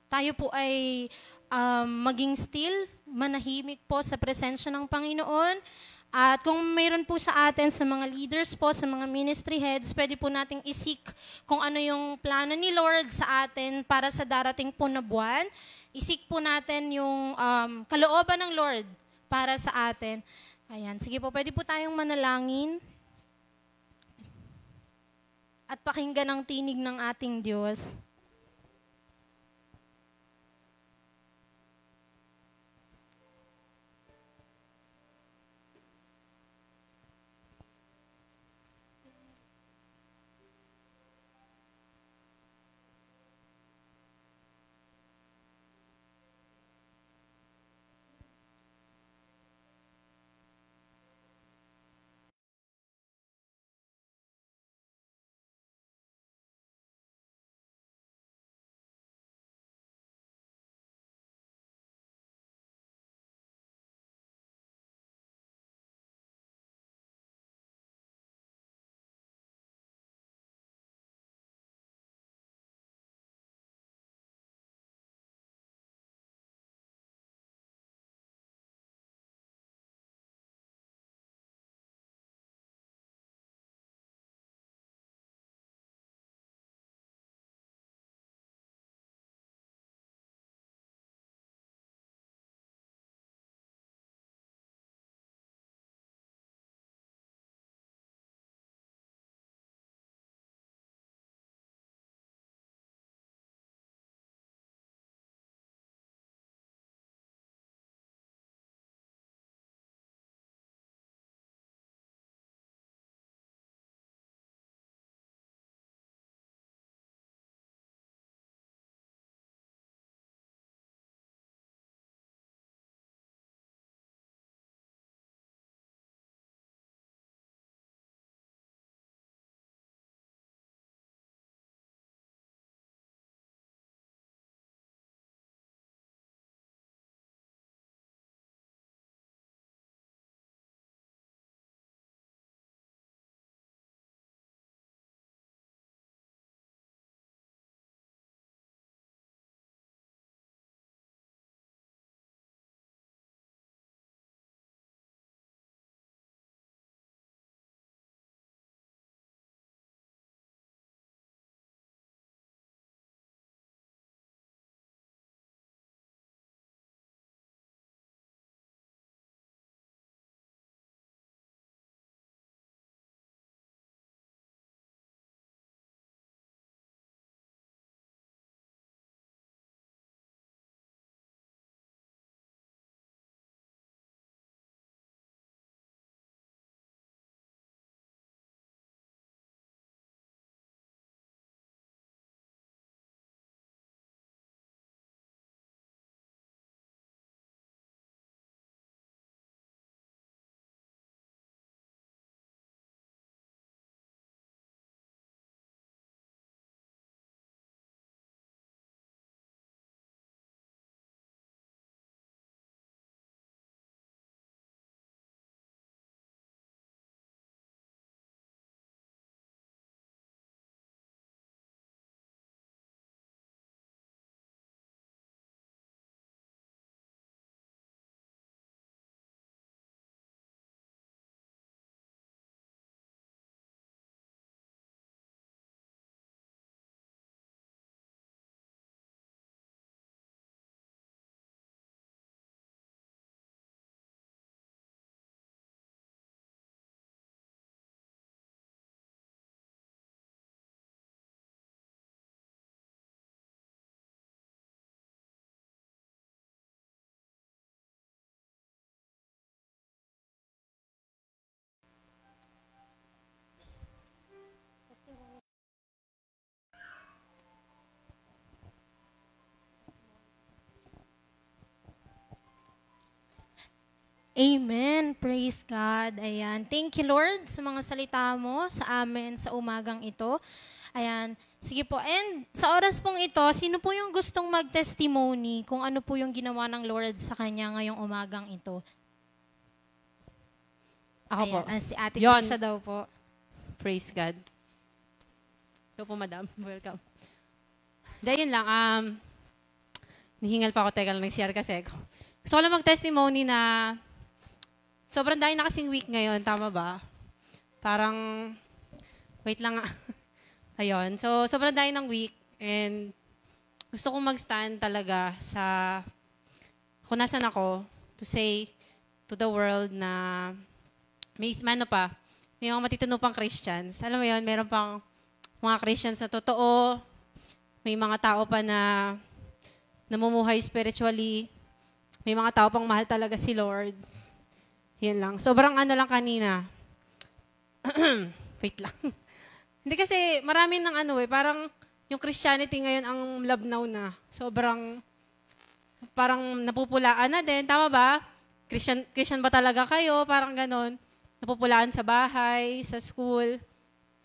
Tayo po ay maging still, manahimik po sa presensya ng Panginoon. At kung mayroon po sa atin, sa mga leaders po, sa mga ministry heads, pwede po nating isik kung ano yung plano ni Lord sa atin para sa darating po na buwan. Isik po natin yung kalooban ng Lord para sa atin. Ayan, sige po, pwede po tayong manalangin at pakinggan ang tinig ng ating Diyos. Amen. Praise God. Ayan. Thank you, Lord, sa mga salita mo sa amin sa umagang ito. Ayan. Sige po. And sa oras pong ito, sino po yung gustong mag-testimony kung ano po yung ginawa ng Lord sa kanya ngayong umagang ito? Ako po. Ayan. Si Ate Yon. Tisha daw po. Praise God. Ito po, madam. Welcome. Dahil yun lang, nihingal pa ako, teka lang, nag-share kasi ako. Gusto ko lang mag-testimony na sobrang dahil na kasing week ngayon, tama ba? Parang, wait lang nga. Ayun, so sobrang dahil ng week and gusto kong mag-stand talaga sa kung nasan ako to say to the world na may mga matitinupang Christians. Alam mo yun, meron pang mga Christians na totoo, may mga tao pa na namumuhay spiritually, may mga tao pang mahal talaga si Lord. Yun lang. Sobrang ano lang kanina. Wait lang. Hindi kasi marami ng parang yung Christianity ngayon ang labnaw na. Sobrang, parang napupulaan na din. Tama ba? Christian ba talaga kayo? Parang ganon. Napupulaan sa bahay, sa school,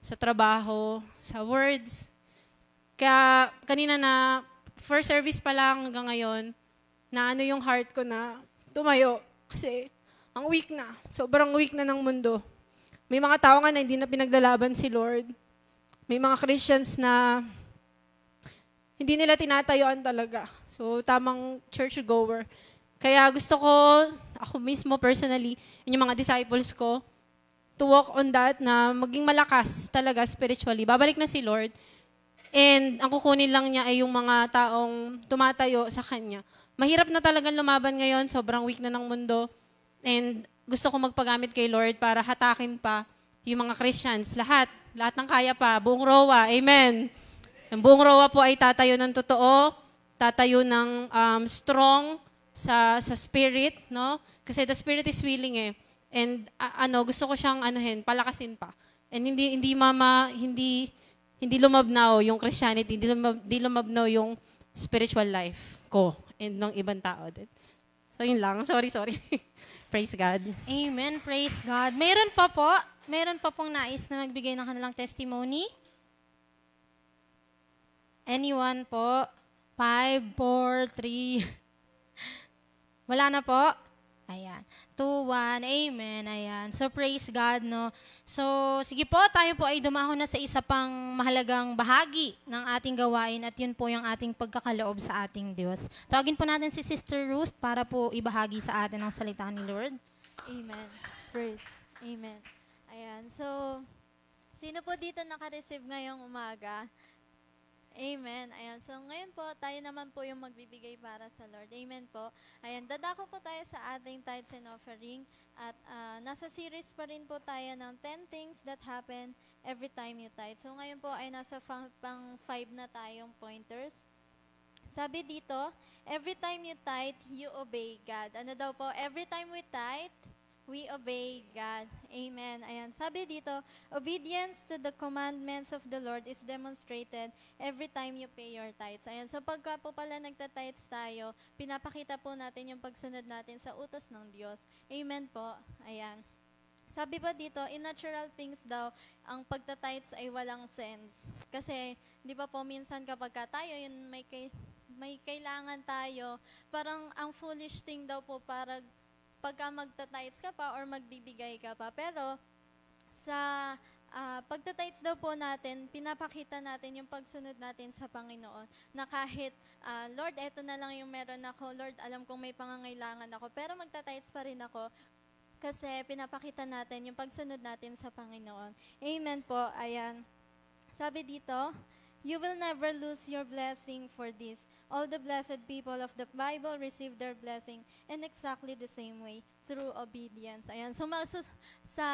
sa trabaho, sa words. Kaya kanina na first service pa lang hanggang ngayon, na ano yung heart ko na tumayo. Kasi ang weak na. Sobrang weak na ng mundo. May mga tao nga na hindi na pinaglalaban si Lord. May mga Christians na hindi nila tinatayuan talaga. So, tamang church-goer. Kaya gusto ko, ako mismo personally, yung mga disciples ko, to walk on that na maging malakas talaga spiritually. Babalik na si Lord. And ang kukunin lang niya ay yung mga taong tumatayo sa Kanya. Mahirap na talagang lumaban ngayon, sobrang weak na ng mundo. And gusto ko magpagamit kay Lord para hatakin pa yung mga Christians. Lahat ng kaya pa, buong Rowa. Amen. Ang buong Rowa po ay tatayo ng totoo, tatayo ng strong sa spirit, no? Kasi the spirit is willing eh. And gusto ko siyang palakasin pa. And hindi lumabnaw yung Christianity, hindi lumabnaw yung spiritual life ko and ng ibang tao din. So yun lang. Sorry. Praise God. Amen. Praise God. Meron pa pong nais na magbigay ng kanilang testimony? Anyone po? 5, 4, 3. Wala na po? Ayan. 2, 1. Amen. Ayan. So, praise God, no? So, sige po, tayo po ay dumahon na sa isa pang mahalagang bahagi ng ating gawain at yun po yung ating pagkakaloob sa ating Diyos. Tawagin po natin si Sister Ruth para po ibahagi sa atin ang salita ni Lord. Amen. Praise. Amen. Ayan. So, sino po dito naka-receive ngayong umaga? Amen. Ayan. So, ngayon po, tayo naman po yung magbibigay para sa Lord. Amen po. Ayan. Dadako po tayo sa ating tithes and offering. At nasa series pa rin po tayo ng 10 things that happen every time you tithe. So, ngayon po ay nasa pang 5 na tayong pointers. Sabi dito, every time you tithe, you obey God. Ano daw po? Every time we tithe, we obey God. Amen. Ayan. Sabi dito, obedience to the commandments of the Lord is demonstrated every time you pay your tithes. Ayan. So pagka po pala nagta-tithes tayo, pinapakita po natin yung pagsunod natin sa utos ng Diyos. Amen po. Ayan. Sabi pa dito, in natural things daw, ang pagta-tithes ay walang sense. Kasi, di ba po, minsan kapag tayo, yun may kailangan tayo, parang ang foolish thing daw po, para pagka magta-tithes ka pa or magbibigay ka pa. Pero sa pagta-tithes daw po natin, pinapakita natin yung pagsunod natin sa Panginoon. Na kahit, Lord, eto na lang yung meron ako. Lord, alam kong may pangangailangan ako. Pero magta-tithes pa rin ako. Kasi pinapakita natin yung pagsunod natin sa Panginoon. Amen po. Ayan. Sabi dito, you will never lose your blessing for this. All the blessed people of the Bible receive their blessing in exactly the same way, through obedience. Ayan. So, sa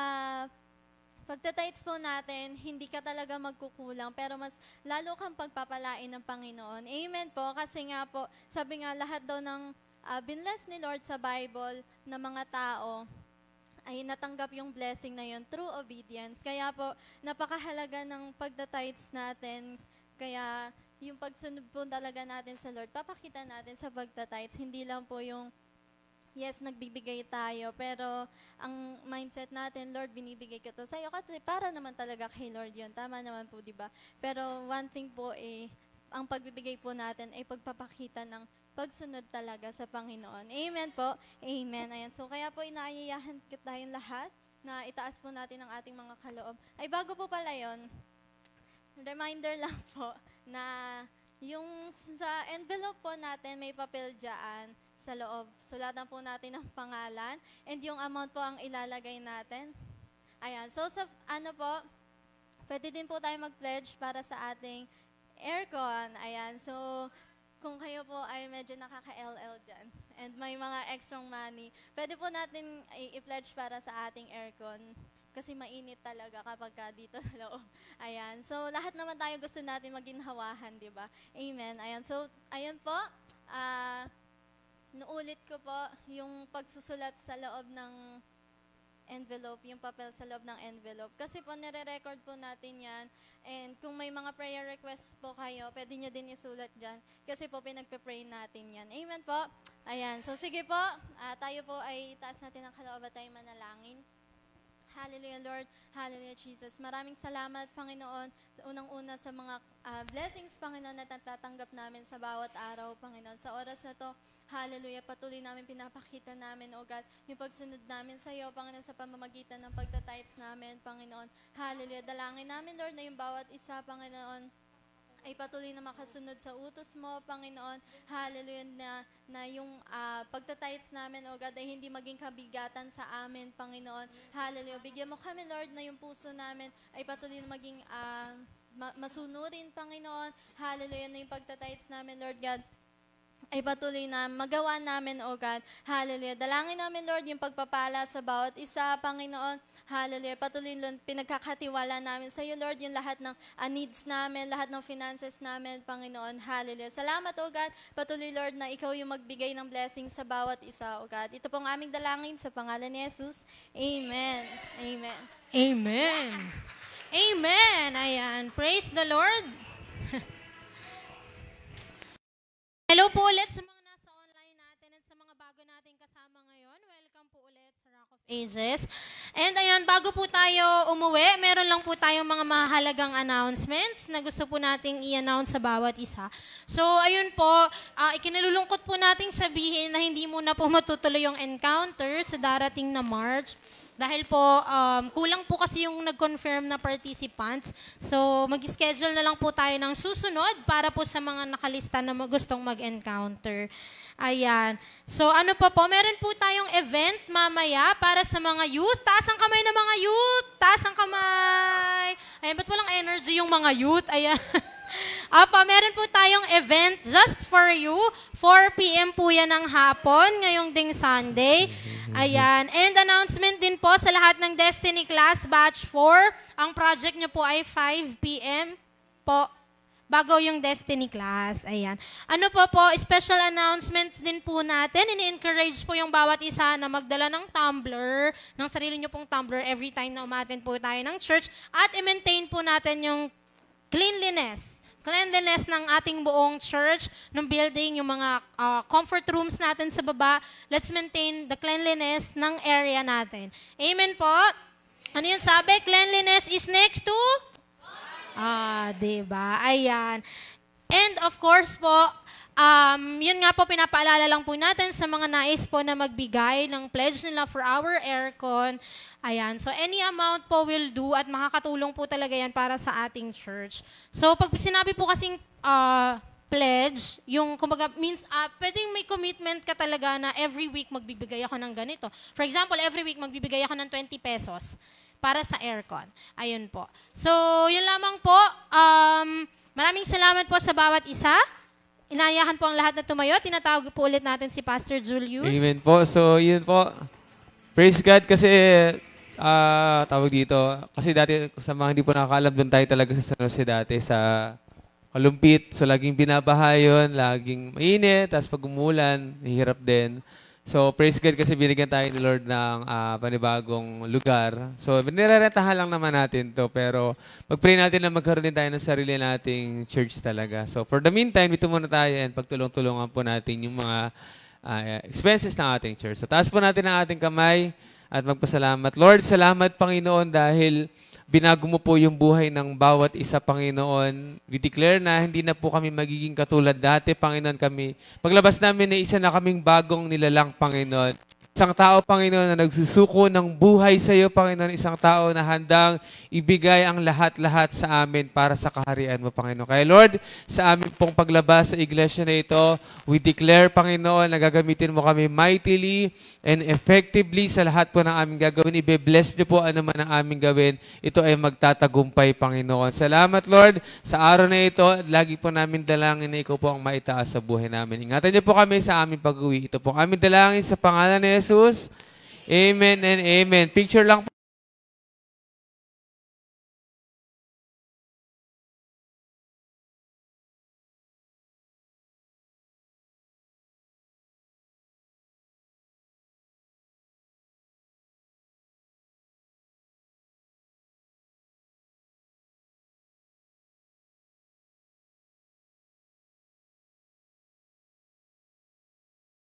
pagta-tithes po natin, hindi ka talaga magkukulang, pero mas lalo kang pagpapalain ng Panginoon. Amen po. Kasi nga po, sabi nga lahat daw ng binless ni Lord sa Bible na mga tao, ay natanggap yung blessing na yun through obedience. Kaya po, napakahalaga ng pagta-tithes natin. Kaya yung pagsunod po talaga natin sa Lord, papakita natin sa pagta-tithes. Hindi lang po yung yes, nagbibigay tayo, pero ang mindset natin, Lord, binibigay ko to sa'yo kasi para naman talaga kay Lord yun. Tama naman po, di ba? Pero one thing po ang pagbibigay po natin ay pagpapakita ng pagsunod talaga sa Panginoon. Amen po. Amen. Ayan. So, kaya po inaayayahan tayong lahat na itaas po natin ang ating mga kaloob. Ay, bago po pala yun, reminder lang po na yung sa envelope po natin, may papel dyan sa loob. Sulatan po natin ang pangalan and yung amount po ang ilalagay natin. Ayan. So, sa ano po, pwede din po tayo mag-pledge para sa ating aircon. Ayan. So, kung kayo po ay medyo nakaka-LL dyan and may mga extra money, pwede po natin i-pledge para sa ating aircon kasi mainit talaga kapag dito sa loob. Ayan. So, lahat naman tayo gusto natin maginhawahan, di ba? Amen. Ayan. So, ayun po. Nuulit ko po yung pagsusulat sa loob ng envelope, yung papel sa loob ng envelope. Kasi po, nire-record po natin yan. And kung may mga prayer requests po kayo, pwede nyo din isulat dyan. Kasi po, pinagpe-pray natin yan. Amen po. Ayan. So, sige po. Tayo po ay taas natin ang kaloob at tayo manalangin. Hallelujah, Lord. Hallelujah, Jesus. Maraming salamat, Panginoon. Unang-una sa mga blessings, Panginoon, na natatanggap namin sa bawat araw, Panginoon. Sa oras na to, hallelujah, patuloy namin pinapakita namin, O God, yung pagsunod namin sa iyo, Panginoon, sa pamamagitan ng pagtatights namin, Panginoon. Hallelujah. Dalangin namin, Lord, na yung bawat isa, Panginoon, ay patuloy na makasunod sa utos mo, Panginoon. Hallelujah, na yung pagtatights namin, O God, ay hindi maging kabigatan sa amin, Panginoon. Hallelujah. Bigyan mo kami, Lord, na yung puso namin ay patuloy na maging masunurin, Panginoon. Hallelujah, na yung pagtatights namin, Lord God, ay patuloy na magawa namin, O God. Hallelujah. Dalangin namin, Lord, yung pagpapala sa bawat isa, Panginoon. Hallelujah. Patuloy lang pinagkakatiwala namin sa iyo, Lord, yung lahat ng needs namin, lahat ng finances namin, Panginoon. Hallelujah. Salamat, O God. Patuloy, Lord, na ikaw yung magbigay ng blessing sa bawat isa, O God. Ito pong aming dalangin sa pangalan ni Jesus. Amen. Amen. Amen. Amen. Ayan. Praise the Lord. Hello po ulit sa mga nasa online natin at sa mga bago nating kasama ngayon. Welcome po ulit sa Rock of Ages. And ayan, bago po tayo umuwi, meron lang po tayong mga mahalagang announcements na gusto po nating i-announce sa bawat isa. So ayun po, ikinalulungkot po nating sabihin na hindi muna po matutuloy yung encounter sa darating na March. Dahil po, kulang po kasi yung nag-confirm na participants. So, mag-schedule na lang po tayo ng susunod para po sa mga nakalista na gustong mag-encounter. Ayan. So, ano pa po? Meron po tayong event mamaya para sa mga youth. Taas ang kamay ng mga youth! Taas ang kamay! Ayan, ba't walang energy yung mga youth? Ayan. Meron po tayong event just for you. 4 p.m. po yan ng hapon, ngayong ding Sunday. Ayan. And announcement din po sa lahat ng Destiny Class Batch 4. Ang project nyo po ay 5 p.m. po, bago yung Destiny Class. Ayan. Ano po, special announcements din po natin. Ini-encourage po yung bawat isa na magdala ng tumbler, ng sarili nyo pong tumbler every time na umattend po tayo ng church. At i-maintain po natin yung cleanliness ng ating buong church, ng building, yung mga comfort rooms natin sa baba. Let's maintain the cleanliness ng area natin. Amen po? Ano yun sabi? Cleanliness is next to? Diba? Ayan. And of course po, yun nga po, pinapaalala lang po natin sa mga nais po na magbigay ng pledge nila for our aircon. Ayan. So, any amount po will do at makakatulong po talaga yan para sa ating church. So, pag sinabi po kasing pledge, yung kumbaga, means, pwedeng may commitment ka talaga na every week magbibigay ako ng ganito. For example, every week magbibigay ako ng 20 pesos para sa aircon. Ayun po. So, yun lamang po. Maraming salamat po sa bawat isa. Inayahan po ang lahat na tumayo. Tinatawag po ulit natin si Pastor Julius. Amen po. So, yun po. Praise God kasi tawag dito. Kasi dati, sa mga hindi po nakakalam, doon tayo talaga sa San Jose dati sa Kalumpit. So, laging binabaha yun, laging mainit, tapos pag umulan, hirap din. So, praise God kasi binigyan tayo ni Lord ng panibagong lugar. So, nirerentahan lang naman natin to, pero mag-pray natin na magkaroon din tayo ng sarili nating church talaga. So, for the meantime, dito muna tayo and pagtulong-tulungan po natin yung mga expenses ng ating church. So taas po natin ang ating kamay at magpasalamat. Lord, salamat Panginoon dahil binago mo po yung buhay ng bawat isa, Panginoon. We declare na hindi na po kami magiging katulad dati, Panginoon, kami. Paglabas namin na isa na kaming bagong nilalang, Panginoon. Isang tao, Panginoon, na nagsusuko ng buhay sa iyo, Panginoon. Isang tao na handang ibigay ang lahat-lahat sa amin para sa kaharian mo, Panginoon. Kaya Lord, sa amin pong paglabas sa iglesia na ito, we declare, Panginoon, na gagamitin mo kami mightily and effectively sa lahat po ng aming gagawin. Ibe-bless niyo po ano man ang aming gawin. Ito ay magtatagumpay, Panginoon. Salamat, Lord, sa araw na ito. Lagi po namin dalangin na ikaw po ang maitaas sa buhay namin. Ingatan niyo po kami sa aming pag-uwi. Ito po ang aming dalangin sa pangalan ni Jesus. Amen and amen. Picture lang po.